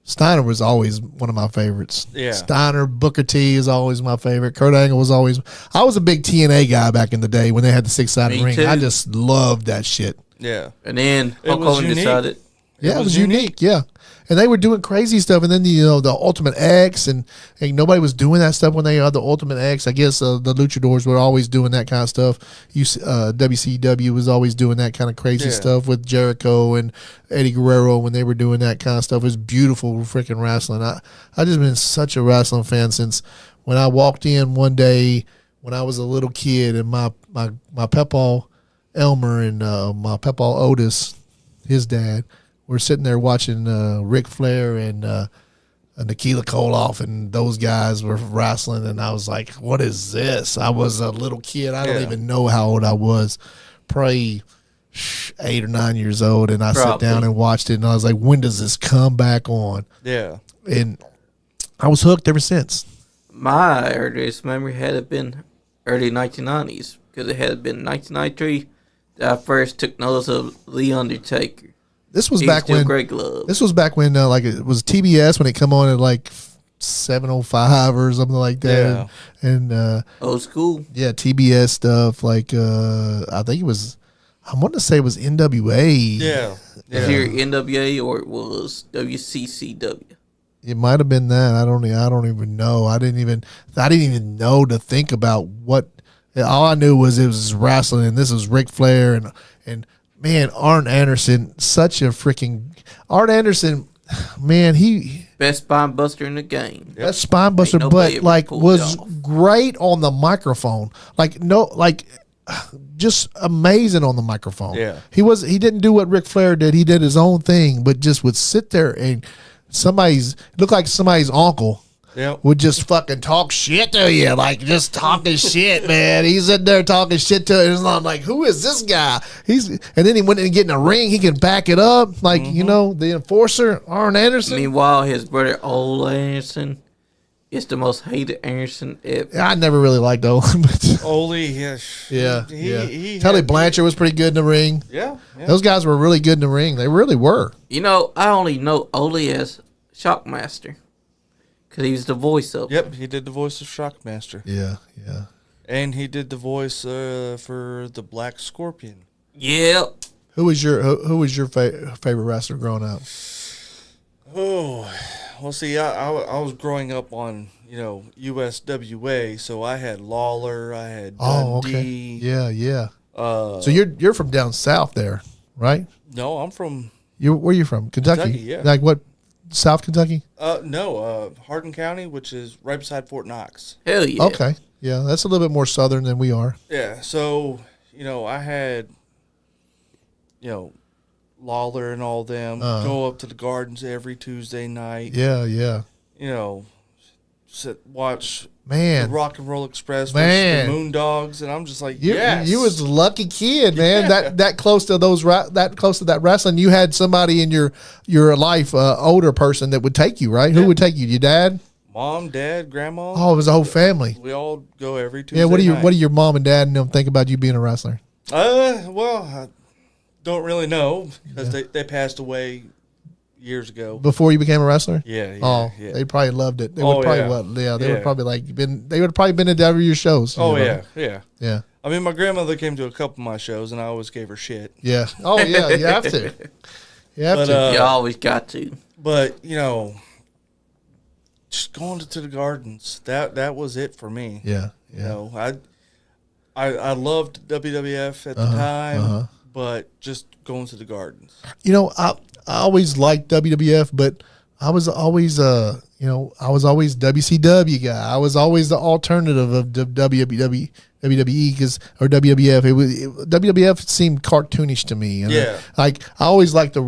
Steiner was always one of my favorites. Yeah. Steiner, Booker T is always my favorite. Kurt Angle was always. I was a big TNA guy back in the day when they had the 6-sided ring. Too. I just loved that shit. Yeah. And then Hulk Hogan decided. Yeah, it was unique. Yeah, and they were doing crazy stuff. And then the Ultimate X and nobody was doing that stuff when they had the Ultimate X. I guess the Luchadors were always doing that kind of stuff. WCW was always doing that kind of crazy stuff with Jericho and Eddie Guerrero when they were doing that kind of stuff. It was beautiful freaking wrestling. I just been such a wrestling fan since when I walked in one day when I was a little kid, and my Pepaw Elmer and my Pepaw Otis, his dad, we're sitting there watching Ric Flair and Nikita Koloff and those guys were wrestling, and I was like, what is this? I was a little kid. I don't even know how old I was, probably 8 or 9 years old, and I sat down and watched it, and I was like, when does this come back on? Yeah. And I was hooked ever since. My earliest memory had been early 1990s, because it had been 1993 that I first took notice of The Undertaker. This was back when Great Glove. This was back when like it was TBS when it come on at like 7:05 or something like that. Yeah. And old school. Yeah, TBS stuff like I think it was, I want to say it was NWA. Yeah. Is here NWA or it was WCCW? It might have been that. I don't even know. I didn't even know to think about what. All I knew was it was wrestling, and this was Ric Flair and man, Arn Anderson, such a freaking Arn Anderson, man, he best spine buster in the game. Best spine buster, but like was great on the microphone. Just amazing on the microphone. Yeah. He didn't do what Ric Flair did. He did his own thing, but just would sit there and looked like somebody's uncle. Yep. Would just fucking talk shit to you, like just talking shit, man. He's in there talking shit to you. And I'm like, who is this guy? And then he went in and get in a ring. He can back it up, like the enforcer, Arn Anderson. Meanwhile, his brother Ole Anderson is the most hated Anderson ever. I never really liked Ole. Ole, yes. Yeah. He Tully Blanchard was pretty good in the ring. Yeah. Those guys were really good in the ring. They really were. I only know Ole as Shockmaster. Because he was the voice of Yep, he did the voice of Shockmaster. Yeah. And he did the voice for the Black Scorpion. Yep. Who was your favorite wrestler growing up? Oh, well, see, I was growing up on, USWA, so I had Lawler, I had Dundee. Okay. Yeah. So you're from down south there, right? No, I'm from... Where are you from? Kentucky? Yeah. Like what? South Kentucky? No, Hardin County, which is right beside Fort Knox. Hell yeah. Okay. Yeah, that's a little bit more southern than we are. Yeah, so, I had, Lawler and all them go up to the Gardens every Tuesday night. Yeah. Watch Man, the Rock and Roll Express Man. versus the Moondogs, and I'm just like, you was a lucky kid, man. That close to that wrestling, you had somebody in your life, older person that would take you, right? Who would take you? Your dad, mom, dad, grandma. Oh, it was a whole family. We all go every Tuesday. Yeah. What night. do your mom and dad and them think about you being a wrestler? Well, I don't really know because they passed away years ago. Before you became a wrestler? Yeah. They probably loved it. They would probably they would have probably been at every of your shows. Yeah. I mean, my grandmother came to a couple of my shows, and I always gave her shit. Yeah. Oh yeah, you have to. You have to. You always got to. But just going to the Gardens, that was it for me. Yeah. I loved WWF at the time, but just going to the Gardens. I always liked WWF, but I was always I was always WCW guy. I was always the alternative of WWE because or WWF. WWF seemed cartoonish to me. And Yeah. I always liked the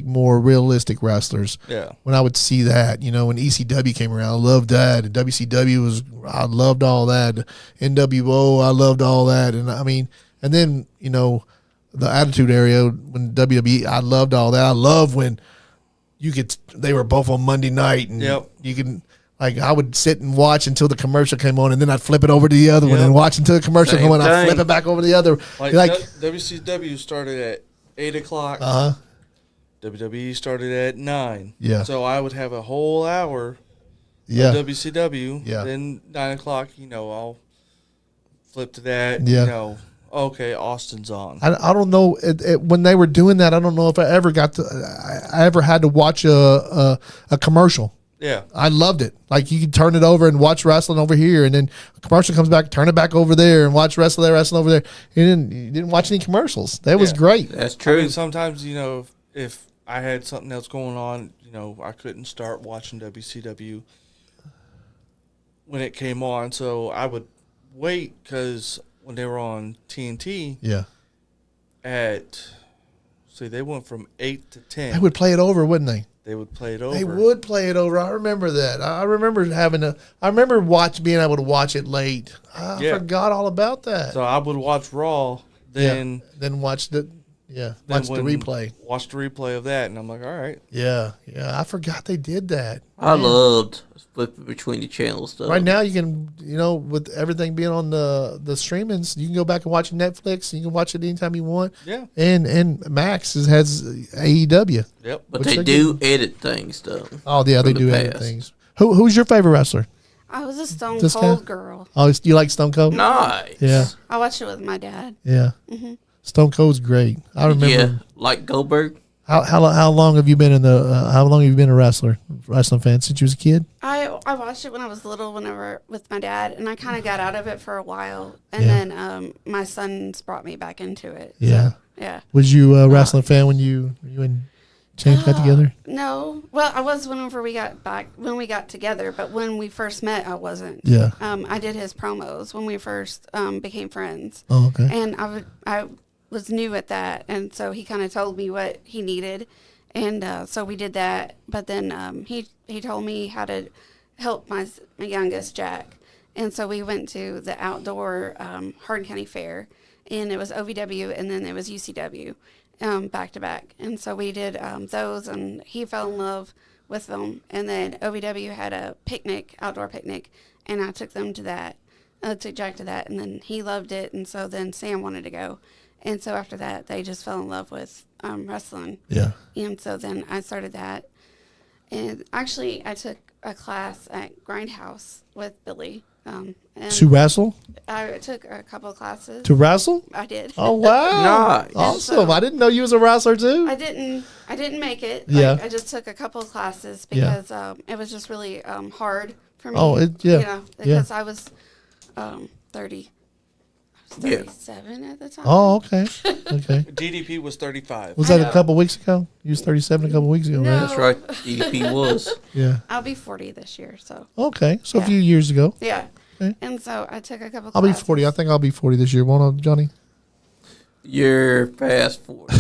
more realistic wrestlers. Yeah. When I would see that, when ECW came around, I loved that. And WCW I loved all that. NWO, I loved all that. And and then the Attitude Era when WWE, I loved all that. I love when they were both on Monday night, and you can I would sit and watch until the commercial came on, and then I'd flip it over to the other one and watch until the commercial came on. I'd flip it back over to the other. WCW started at 8:00. WWE started at 9. Yeah. So I would have a whole hour. Yeah. Of WCW. Yeah. Then 9:00. I'll flip to that. Yeah. Okay, Austin's on. I don't know when they were doing that. I don't know if I ever I ever had to watch a commercial. Yeah. I loved it. Like you could turn it over and watch wrestling over here, and then a commercial comes back, turn it back over there, and watch wrestling over there. You didn't watch any commercials. That was great. That's true. Sometimes if I had something else going on, I couldn't start watching WCW when it came on, so I would wait because when they were on TNT, they went from 8 to 10. They would play it over, wouldn't they? They would play it over. They would play it over. I remember that. I remember being able to watch it late. I forgot all about that. So I would watch Raw, then watch the replay. Watch the replay of that, and I'm like, all right. Yeah. I forgot they did that. I loved flipping between the channels stuff. Right now you can, with everything being on the streamings, you can go back and watch Netflix. You can watch it anytime you want. Yeah. And Max has AEW. Yep. But they do edit things, though. Oh, yeah, they do edit things. Who's your favorite wrestler? I was a Stone This Cold guy? girl. Oh, you like Stone Cold? Nice. Yeah. I watched it with my dad. Yeah. Mm-hmm. Stone Cold's great. I remember. Yeah, like Goldberg. How long have you been a wrestling fan since you was a kid? I watched it when I was little, whenever with my dad, and I kind of got out of it for a while, and then my sons brought me back into it. Yeah. So, yeah. Was you a wrestling fan when you and James got together? No. Well, I was when we got together, but when we first met, I wasn't. Yeah. I did his promos when we first became friends. Oh, okay. And I was new at that, and so he kind of told me what he needed, and so we did that. But then he told me how to help my youngest Jack, and so we went to the outdoor Hardin County Fair, and it was OVW, and then it was UCW back to back, and so we did those, and he fell in love with them. And then OVW had a outdoor picnic, and I took them to that, took Jack to that, and then he loved it, and so then Sam wanted to go. And so after that, they just fell in love with wrestling. Yeah. And so then I started that. And actually, I took a class at Grindhouse with Billy. And To wrestle? I took a couple of classes. To wrestle? I did. Oh, wow. Nice. Awesome. I didn't know you was a wrestler, too. I didn't make it. Yeah. I just took a couple of classes because it was just really hard for me. Oh, because I was 30. 37 at the time. Oh, okay. Okay. DDP was 35. Was that a couple weeks ago? You was 37 a couple weeks ago, No. right? That's right. DDP was. Yeah. I'll be 40 this year, so. Okay. So a Yeah. few years ago. Yeah. Okay. And so I took a couple I'll be classes. 40. I think I'll be 40 this year. Won't I, Johnny? You're past 40.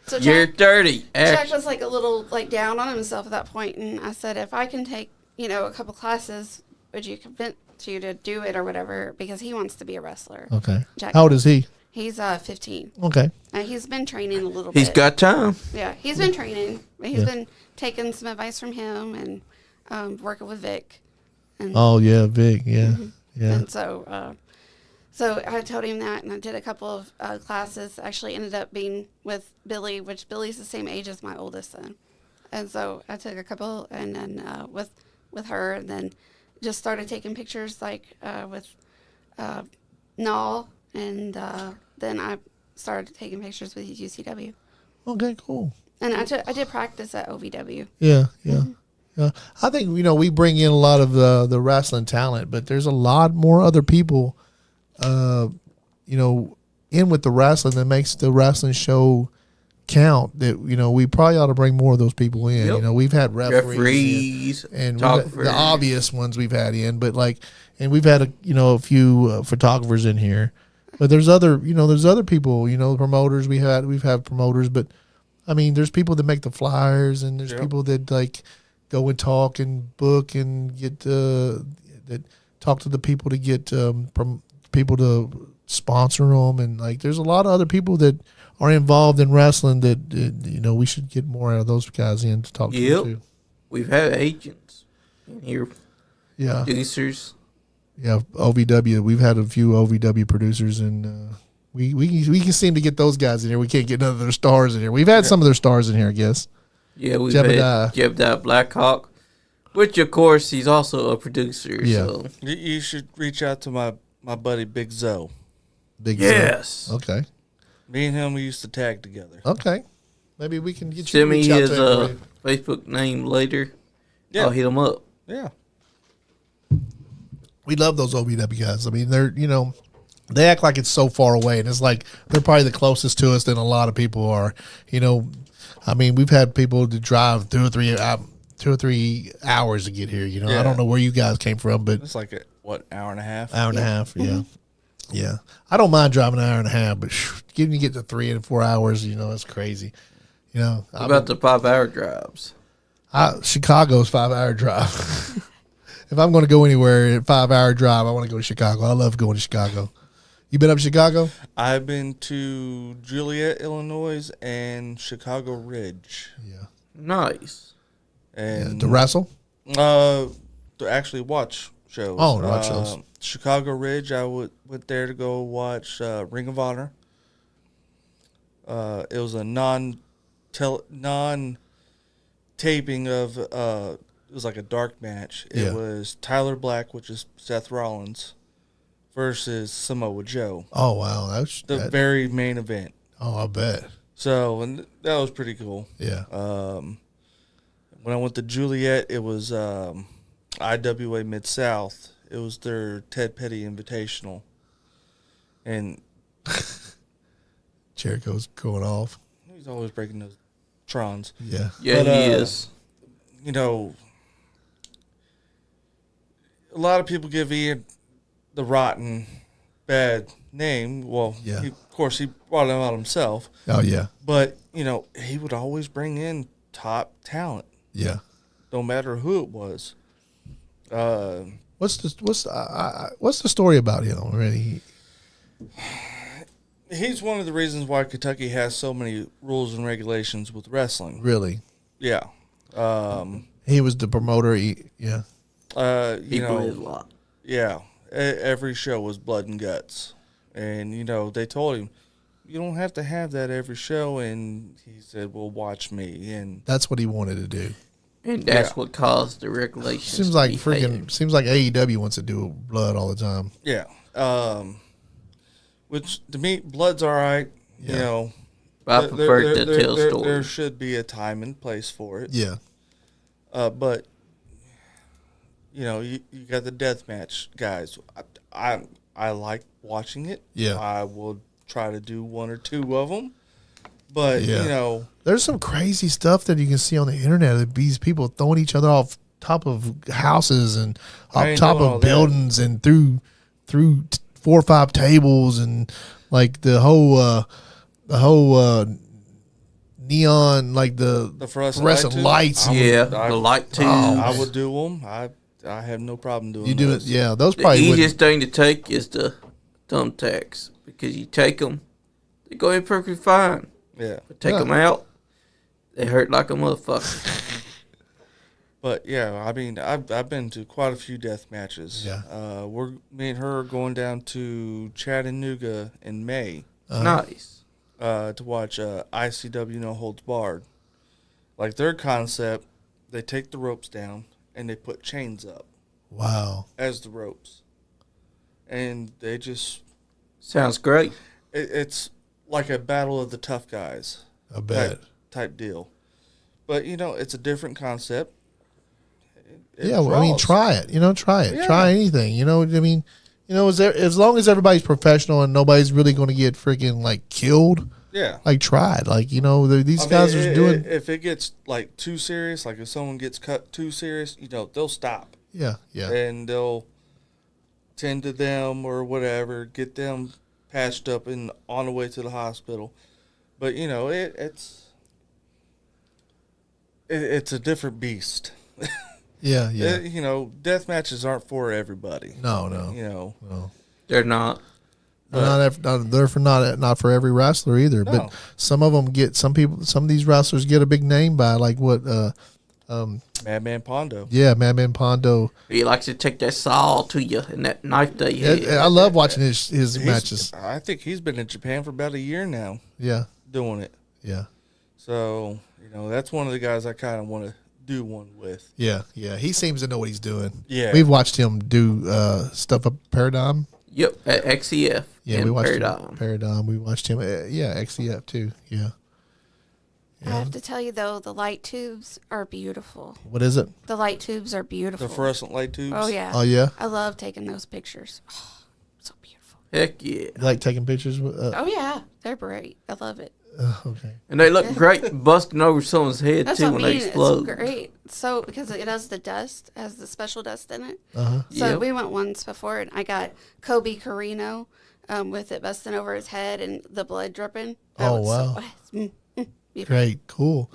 So You're Jack, 30. Jack Actually. was like a little down on himself at that point, and I said, if I can take, a couple classes, would you convince you to do it or whatever? Because he wants to be a wrestler. Okay. Jack How old is he? He's 15. Okay. He's been training a little He's bit. got time. Yeah, he's been training. But he's been taking some advice from him and working with Vic. And, Oh, yeah, Vic. Yeah. Yeah. And so I told him that, and I did a couple of classes. Actually ended up being with Billy, which Billy's the same age as my oldest son. And so I took a couple, and then with her, and then just started taking pictures with Null, and then I started taking pictures with UCW. Okay, cool. And I did practice at OVW. Yeah, yeah. Yeah. I think, we bring in a lot of the wrestling talent, but there's a lot more other people, in with the wrestling that makes the wrestling show count that we probably ought to bring more of those people in. Yep. We've had Referees, and photographers. the obvious ones we've had in, but and we've had a few photographers in here, but there's other people, promoters. We've had promoters, but I mean, there's people that make the flyers, and there's people that go and talk and book and get that talk to the people to get people to sponsor them, and there's a lot of other people that are involved in wrestling that we should get more of those guys in to talk to them too. We've had agents in here, producers. Yeah, OVW. We've had a few OVW producers, and we can seem to get those guys in here. We can't get none of their stars in here. We've had some of their stars in here, I guess. Yeah, we've had Jebediah Blackhawk, which of course he's also a producer. Yeah. So. You should reach out to my buddy Big Zoe. Yes. Okay. Me and him, we used to tag together. Okay. Maybe we can get you Send to me reach out his to him. Facebook name later. Yeah. I'll hit him up. Yeah. We love those OVW guys. I mean, they're they act like it's so far away, and it's like they're probably the closest to us than a lot of people are. I mean, we've had people to drive 2 or 3 hours to get here. I don't know where you guys came from, but It's like hour and a half. Hour and a half, yeah. Yeah. I don't mind driving an hour and a half, but getting you get to 3 and 4 hours, that's crazy. What about the 5-hour drives? Chicago's 5-hour drive. If I'm going to go anywhere, 5-hour drive, I want to go to Chicago. I love going to Chicago. You been up to Chicago? I've been to Joliet, Illinois, and Chicago Ridge. Yeah. Nice. And to wrestle? To actually watch shows. Oh, to watch shows. Chicago Ridge, I went there to go watch Ring of Honor. It was a non-taping of it was like a dark match. It was Tyler Black, which is Seth Rollins, versus Samoa Joe. Oh wow, that's the very main event. Oh, I bet. So, and that was pretty cool. Yeah. When I went to Juliet, it was IWA Mid-South. It was their Ted Petty Invitational. And Jericho's going off. He's always breaking those trons. Yeah. Yeah, he is. A lot of people give Ian the rotten, bad name. Well, of course, he brought it out himself. Oh, yeah. But, he would always bring in top talent. Yeah. No matter who it was. What's the story about him already? He's one of the reasons why Kentucky has so many rules and regulations with wrestling. Really? Yeah. He was the promoter. Yeah. He put his lot. Yeah. Every show was blood and guts. And, they told him, you don't have to have that every show. And he said, well, watch me. And that's what he wanted to do. And that's what caused the regulations. Seems like AEW wants to do blood all the time. Yeah. Which, to me, blood's all right. Yeah. I prefer to tell stories. There should be a time and place for it. Yeah. But, you got the deathmatch guys. I like watching it. Yeah. I will try to do 1 or 2 of them. But, there's some crazy stuff that you can see on the internet of these people throwing each other off top of houses and off top of buildings and through 4 or 5 tables and like the whole neon, like the fluorescent lights. The light tube. I would do them. I have no problem doing. You do those. it, yeah. Those The probably easiest thing to take is the thumbtacks because you take them, they go in perfectly fine. Yeah. But take them out, they hurt like a motherfucker. But yeah, I mean, I've been to quite a few death matches. Yeah. Me and her are going down to Chattanooga in May. Nice. To watch ICW No Holds Barred. Like their concept, they take the ropes down and they put chains up. Wow. As the ropes. And they just... Sounds great. It's like a battle of the tough guys. I bet. Type deal. But, it's a different concept. I mean, try it. Try it. Yeah. Try anything. As long as everybody's professional and nobody's really going to get freaking like killed, Yeah. like try it. Like, these I guys mean, are doing. If it gets like too serious, like if someone gets cut too serious, they'll stop Yeah. and they'll tend to them or whatever, get them patched up and on the way to the hospital. But it's a different beast. Yeah. Death matches aren't for everybody. No. No. They're not. They're not for every wrestler either. No. But some of them some of these wrestlers get a big name by like what. Madman Pondo. Yeah, Madman Pondo. He likes to take that saw to you and that knife that you had. I love watching his matches. I think he's been in Japan for about a year now. Yeah. Doing it. Yeah. So, that's one of the guys I kind of want to do one with. Yeah. He seems to know what he's doing. Yeah. We've watched him do stuff at Paradigm. Yep, at XEF. Yeah, we watched Paradigm. him. Paradigm. We watched him. XCF too. Yeah. I have to tell you though, the light tubes are beautiful. What is it? The light tubes are beautiful. The fluorescent light tubes. Oh yeah. Oh yeah. I love taking those pictures. Oh, so beautiful. Heck yeah. You like taking pictures? Oh yeah, they're great. I love it. Okay. And they look great busting over someone's head That's too what I when mean. they explode. It's great. So because it has the dust, has the special dust in it. Uh-huh. So Yep. we went once before, and I got Kobe Carino with it busting over his head and the blood dripping. Oh, was wow. beautiful. Great. Cool.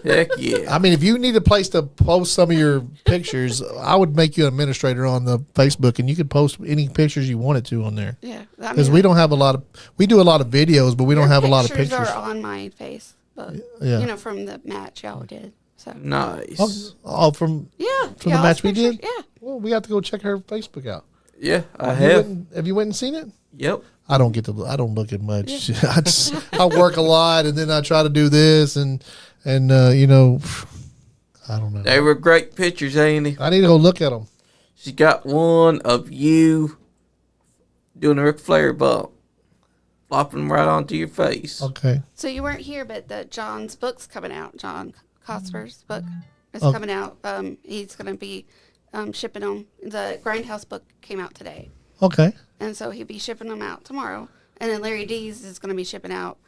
Heck yeah. I mean, if you need a place to post some of your pictures, I would make you an administrator on the Facebook, and you could post any pictures you wanted to on there. Yeah, Because we don't have we do a lot of videos, but we don't have a lot of Pictures pictures. are on my Facebook. Yeah. From the match y'all did. So Nice. From yeah, the y'all's match we pictures, did? Yeah. Well, we have to go check her Facebook out. Yeah, I You have. have you went and seen it? Yep. I don't look at much. I work a lot, and then I try to do this, and I don't know. They were great pictures, Andy. I need to go look at them. She got one of you doing a Ric Flair bump, flopping right onto your face. Okay. So you weren't here, but John's book's coming out. John Cosper's book is Oh. coming out. He's going to be shipping them. The Grindhouse book came out today. Okay. And so he'll be shipping them out tomorrow. And then Larry D's is going to be shipping out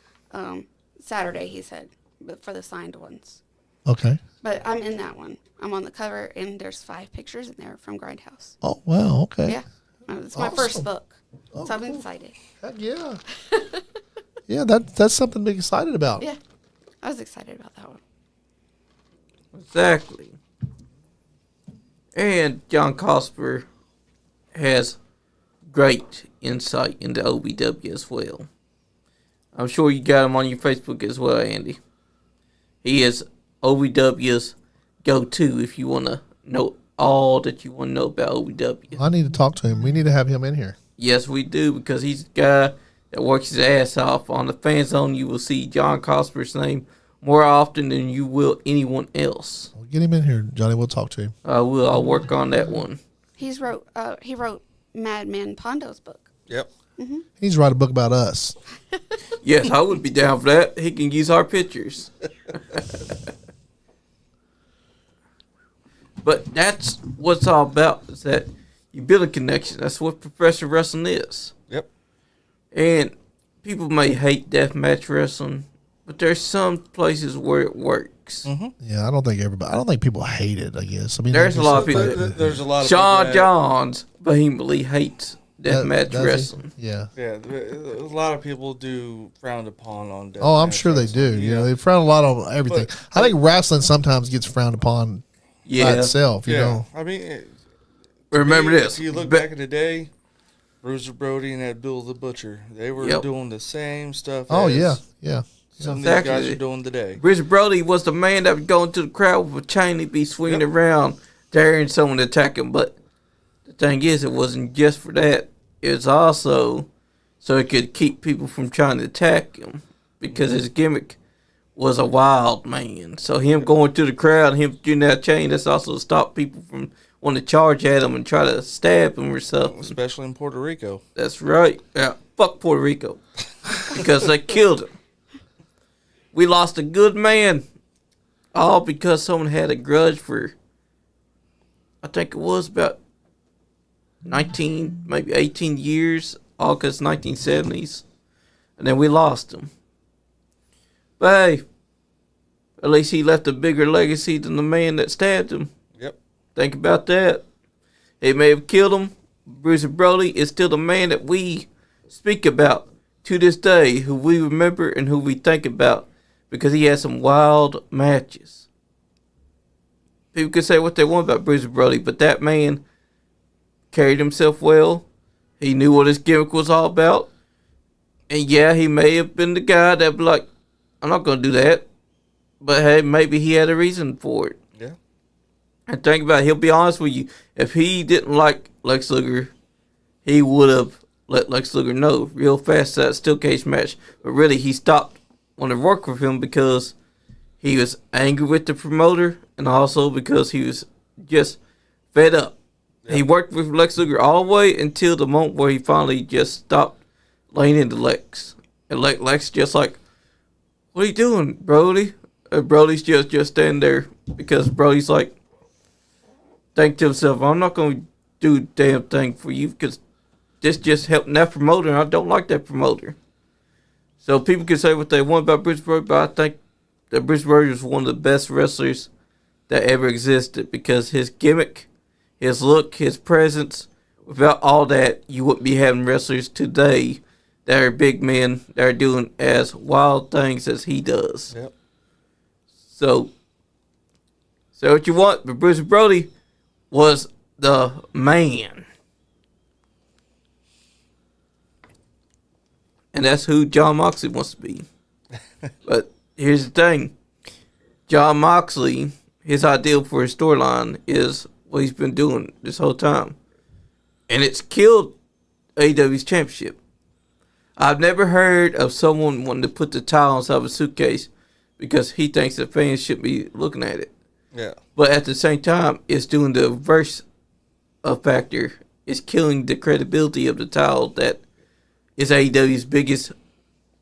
Saturday, he said, but for the signed ones. Okay. But I'm in that one. I'm on the cover, and there's 5 pictures in there from Grindhouse. Oh wow. Okay. Yeah. It's my first Awesome. book. Oh, So I'm cool. excited. Heck yeah. Yeah, that's something to be excited about. Yeah. I was excited about that one. Exactly. And John Cosper has great insight into OVW as well. I'm sure you got him on your Facebook as well, Andy. He is OVW's go-to if you want to know all that you want to know about OVW. I need to talk to him. We need to have him in here. Yes, we do, because he's the guy that works his ass off. On the Fan Zone, you will see John Cosper's name more often than you will anyone else. Well, get him in here, Johnny. We'll talk to him. I'll work on that one. He wrote Madman Pondo's book. Yep. He needs to write a book about us. Yes, I would be down for that. He can use our pictures. But that's what it's all about, is that you build a connection. That's what professional wrestling is. Yep. And people may hate deathmatch wrestling, but there's some places where it works. Mm-hmm. Yeah, I don't think people hate it. I guess. I mean, There's a lot of people. There's a lot of Sean people Johns vehemently hates deathmatch Does he? wrestling. Yeah. a lot of people do frown upon on death. Oh, I'm match sure they wrestling, do. You know, they frown a lot on everything. I think wrestling sometimes gets frowned upon by Yeah. itself. You know. I mean, Remember this. If you look Ba- back in the day, Bruiser Brody and Abdul the Butcher, they were Yep. doing the same stuff. Oh as yeah, yeah. Some of Exactly. these guys are doing today. Bruce Brody was the man that would go into the crowd with a chain. He'd be swinging around, daring someone to attack him. But the thing is, it wasn't just for that. It was also so it could keep people from trying to attack him, because his gimmick was a wild man. So him going through the crowd, him doing that chain, that's also to stop people from wanting to charge at him and try to stab him or something. Especially in Puerto Rico. That's right. Yeah, fuck Puerto Rico. Because they killed him. We lost a good man. All because someone had a grudge for, I think it was about 19, maybe 18 years. All because 1970s. And then we lost him. But hey, at least he left a bigger legacy than the man that stabbed him. Yep. Think about that. He may have killed him. Bruiser Brody is still the man that we speak about to this day, who we remember and who we think about because he had some wild matches. People can say what they want about Bruiser Brody, but that man carried himself well. He knew what his gimmick was all about. And yeah, he may have been the guy that be like, I'm not going to do that. But hey, maybe he had a reason for it. Yeah. And think about it, he'll be honest with you. If he didn't like Lex Luger, he would have let Lex Luger know real fast that steel cage match. But really, he stopped wanting to work with him because he was angry with the promoter and also because he was just fed up. Yep. He worked with Lex Luger all the way until the moment where he finally just stopped laying into Lex. And Lex just like, what are you doing, Brody? And Brody's just standing there because Brody's like, think to himself, I'm not going to do a damn thing for you because this just helping that promoter and I don't like that promoter. So people can say what they want about Bruce Brody, but I think that Bruce Brody was one of the best wrestlers that ever existed because his gimmick, his look, his presence, without all that, you wouldn't be having wrestlers today that are big men that are doing as wild things as he does. Yep. So, say what you want, but Bruce Brody was the man. And that's who John Moxley wants to be. But here's the thing. John Moxley, his ideal for his storyline is what he's been doing this whole time. And it's killed AEW's championship. I've never heard of someone wanting to put the title inside of a suitcase because he thinks the fans should be looking at it. Yeah. But at the same time, it's doing the reverse of factor. It's killing the credibility of the title that is AEW's biggest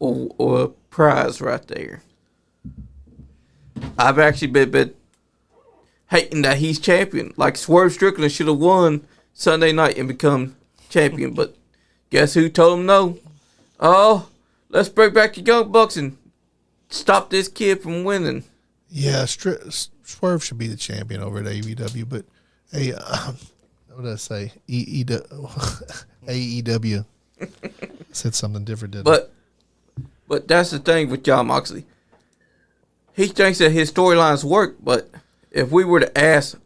or prize right there. I've actually been hating that he's champion. Like Swerve Strickland should have won Sunday night and become champion. But guess who told him no? Oh, let's bring back the Young Bucks and stop this kid from winning. Yeah, Swerve should be the champion over at AEW, but hey, what did I say? AEW said something different, didn't I? But that's the thing with John Moxley. He thinks that his storylines work, but if we were to ask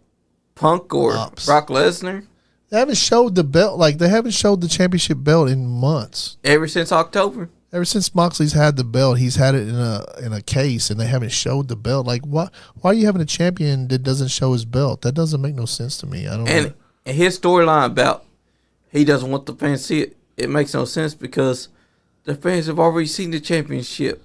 Punk or Brock Lesnar, they haven't showed the belt. Like they haven't showed the championship belt in months. Ever since October. Ever since Moxley's had the belt, he's had it in a case, and they haven't showed the belt. Like, why are you having a champion that doesn't show his belt? That doesn't make no sense to me. I don't know. And his storyline about he doesn't want the fans to see it, it makes no sense because the fans have already seen the championship.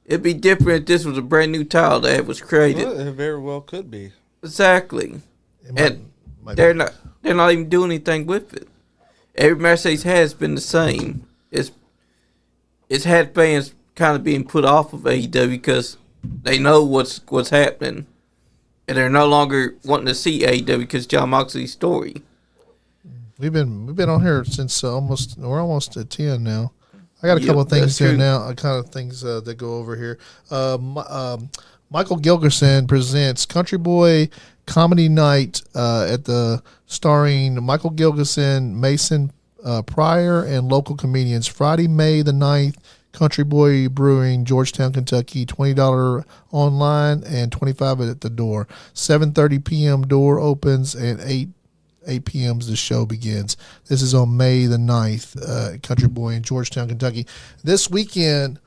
It'd be different if this was a brand new title that was created. Well, it very well could be. Exactly. They're not even doing anything with it. Every match he's had has been the same. It's had fans kind of being put off of AEW because they know what's happening, and they're no longer wanting to see AEW because John Moxley's story. We've been on here since we're almost at 10 now. I got a couple of things here now. Kind of things that go over here. Michael Gilgerson presents Country Boy Comedy Night at the starring Michael Gilgerson, Mason Pryor, and local comedians. Friday, May the 9th, Country Boy Brewing, Georgetown, Kentucky. $20 online and $25 at the door. 7:30 p.m. door opens and 8 p.m. the show begins. This is on May the 9th, Country Boy in Georgetown, Kentucky. This weekend,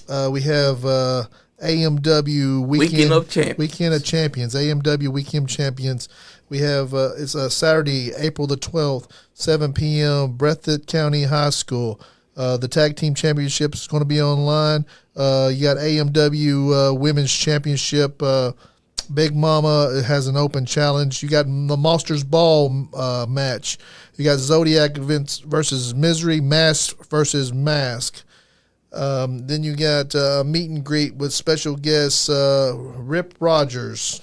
we have AMW Weekend of Champions. AMW Weekend Champions. We have, it's Saturday, April the 12th, 7 p.m., Breathitt County High School. The Tag Team Championship is going to be online. You got AMW Women's Championship. Big Mama has an open challenge. You got the Monsters Ball match. You got Zodiac events versus Misery, Mask versus Mask. Then you got meet and greet with special guests Rip Rogers.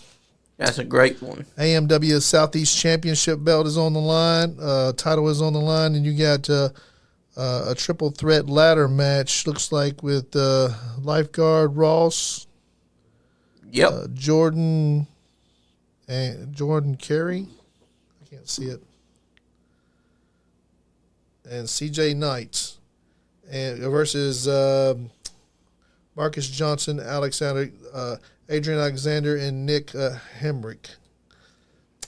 That's a great one. AMW Southeast Championship belt is on the line. Title is on the line. And you got a triple threat ladder match. Looks like with lifeguard Ross, Yep. Jordan Carey. I can't see it. And CJ Knight, and versus Marcus Johnson, Adrian Alexander, and Nick Hemrick.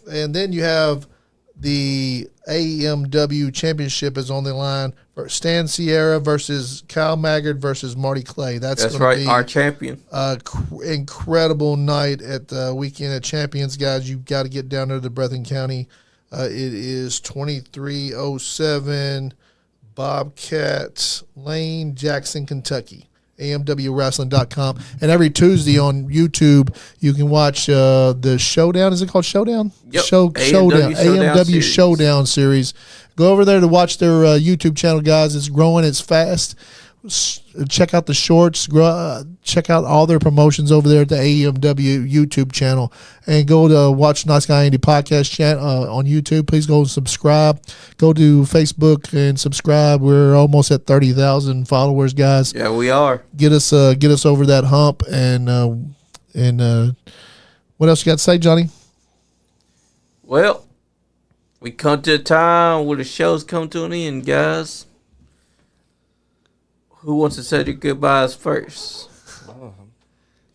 And then you have the AEMW Championship is on the line for Stan Sierra versus Kyle Maggard versus Marty Clay. That's right, be our champion. Incredible night at the Weekend of Champions, guys. You've got to get down there to Breathitt County. It is 2307 Bobcat Lane, Jackson, Kentucky. AMWWrestling.com. And every Tuesday on YouTube, you can watch the Showdown. Is it called Showdown? Yep. Showdown. AMW Showdown series. Go over there to watch their YouTube channel, guys. It's growing. It's fast. Check out the shorts. Check out all their promotions over there at the AEMW YouTube channel. And go to watch Nice Guy Andy podcast channel on YouTube. Please go and subscribe. Go to Facebook and subscribe. We're almost at 30,000 followers, guys. Yeah, we are. Get us over that hump. And what else you got to say, Johnny? Well, we come to a time where the show's come to an end, guys. Who wants to say their goodbyes first?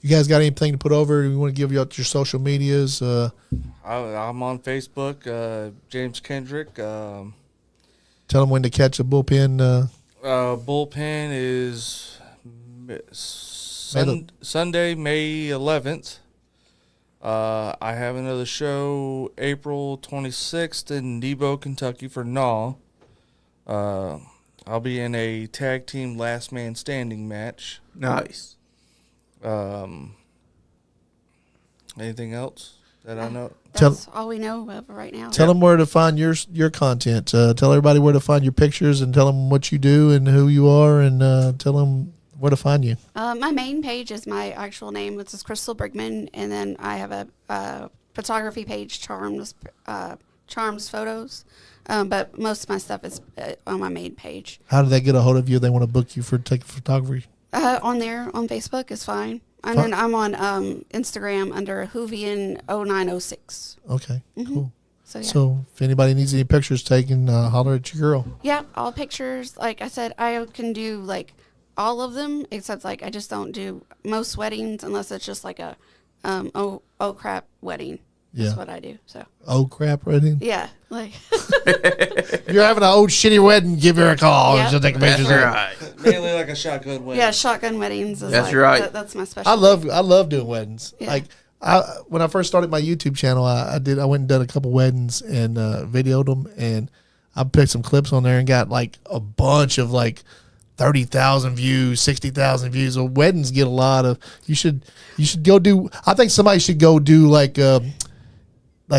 You guys got anything to put over? You want to give out your social medias? I'm on Facebook, James Kendrick. Tell them when to catch a bullpen. Bullpen is Sunday, May 11th. I have another show April 26th in Nebo, Kentucky for NAW. I'll be in a tag team last man standing match. Nice. Anything else that I know? That's all we know of right now. Tell them where to find your content. Tell everybody where to find your pictures and tell them what you do and who you are and tell them where to find you. My main page is my actual name, which is Chrystal Brigman, and then I have a photography page, Charms Photos. But most of my stuff is on my main page. How do they get a hold of you? They want to book you for taking photography? On there, on Facebook is fine. And then I'm on Instagram under Hoovian0906. Okay, cool. So, yeah. So if anybody needs any pictures taken, holler at your girl. Yeah, all pictures. Like I said, I can do like all of them, except like I just don't do most weddings unless it's just like a oh crap wedding. That's what I do. So. Oh crap, wedding. Yeah, like. If you're having an old shitty wedding, give her a call. Yep. She'll take pictures. That's right. Mainly like a shotgun wedding. Yeah, shotgun weddings. Is That's like, right. That's my specialty. I love doing weddings. Yeah. Like when I first started my YouTube channel, I went and done a couple weddings and videoed them, and I picked some clips on there and got like a bunch of like 30,000 views, 60,000 views. So weddings get a lot of. You should go do. I think somebody should go do like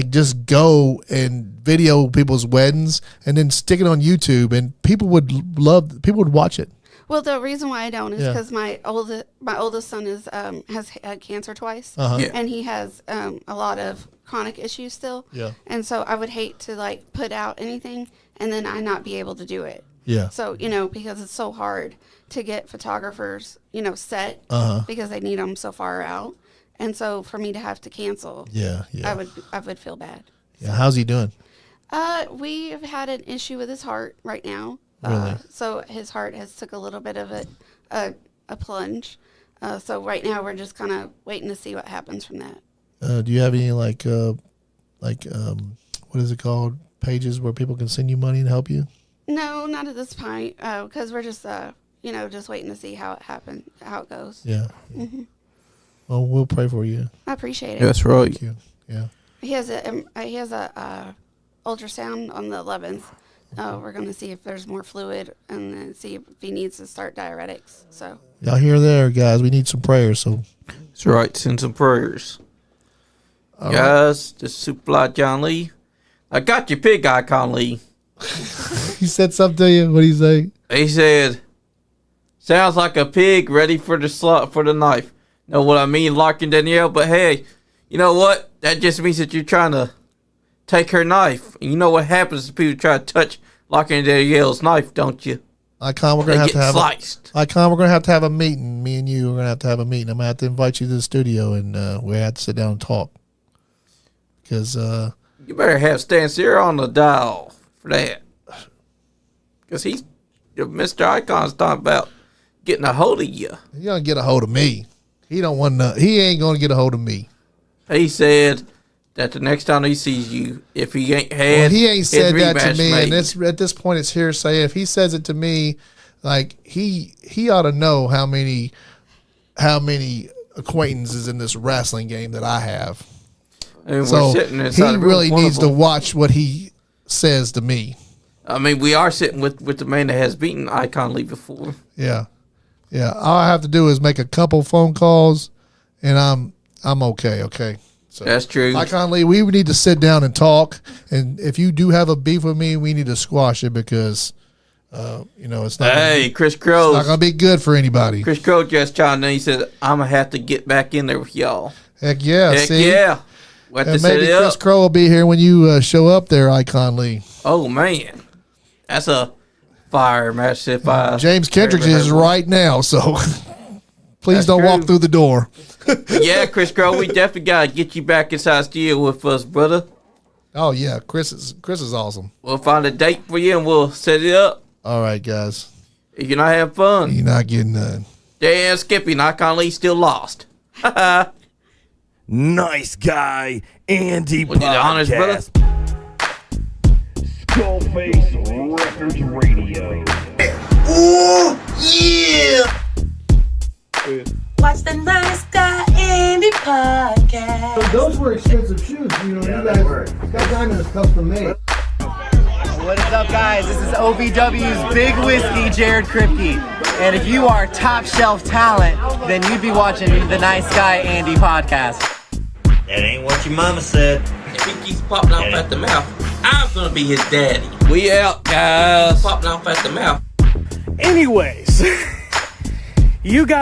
just go and video people's weddings and then stick it on YouTube, and people would watch it. Well, the reason why I don't is because my oldest son has had cancer twice, Yeah. and he has a lot of chronic issues still. Yeah. And so I would hate to like put out anything and then I not be able to do it. Yeah. So because it's so hard to get photographers set because they need them so far out, and so for me to have to cancel, I would feel bad. Yeah. How's he doing? We've had an issue with his heart right now. Really? So his heart has took a little bit of a plunge. So right now we're just kind of waiting to see what happens from that. Do you have any what is it called? Pages where people can send you money and help you? No, not at this point, because we're just just waiting to see how it goes. Yeah. Well, we'll pray for you. I appreciate it. That's right. Thank you. Yeah. He has a ultrasound on the 11th. We're going to see if there's more fluid and then see if he needs to start diuretics. So Y'all hear there, guys. We need some prayers. So That's right. Send some prayers. All Guys, this is Superfly John Lee. I got your pig icon, Lee. he said something to you. What did he say? He said, sounds like a pig ready for the knife. Know what I mean, Larkin Danielle? But hey, you know what? That just means that you're trying to take her knife. And you know what happens if people try to touch Larkin Danielle's knife, don't you? Icon, we're They gonna have get to have sliced. Icon, we're gonna have to have a meeting. Me and you are gonna have to have a meeting. I'm gonna have to invite you to the studio, and we have to sit down and talk. Because You better have Stan Sierra on the dial for that. Because Mr. Icon's talking about getting a hold of you. he gonna get a hold of me. He don't want to. He ain't gonna get a hold of me. He said that the next time he sees you, if he ain't had, Well, he ain't his said that to rematch me, made. and at this point, it's hearsay. If he says it to me, like he ought to know how many acquaintances in this wrestling game that I have. And So we're sitting inside he a room really with one needs of to them. watch what he says to me. I mean, we are sitting with the man that has beaten Icon Lee before. Yeah. All I have to do is make a couple phone calls, and I'm okay. Okay. So That's true. Icon Lee, we need to sit down and talk. And if you do have a beef with me, we need to squash it because, it's not. Hey, Chris It's Crow. not gonna be good for anybody. Chris Crow just chimed in. He said, "I'm gonna have to get back in there with y'all." Heck yeah. Heck See? yeah. What to And set maybe it Chris up? Crow will be here when you show up there, Icon Lee. Oh man, that's a fire match. If I James Kendricks ever is had one. right now, so please That's don't walk true. through the door. But yeah, Chris Crow, we definitely gotta get you back inside studio with us, brother. Oh yeah, Chris is awesome. We'll find a date for you and we'll set it up. All right, guys, If you're not having fun, you're not getting none. Dan Skippy and Icon Lee still lost. Nice Guy Andy We'll do the honors, brother. podcast. Skullface Records Radio. Watch the Nice Guy Andy podcast. Those were expensive shoes. You guys, Scott Diamond is custom made. What is up, guys? This is OVW's Big Whiskey, Jared Kripke. And if you are top shelf talent, then you'd be watching the Nice Guy Andy podcast. That ain't what your mama said. If he keeps popping off at the mouth, I'm gonna be his daddy. We out, guys. Popping off at the mouth. Anyways, you guys.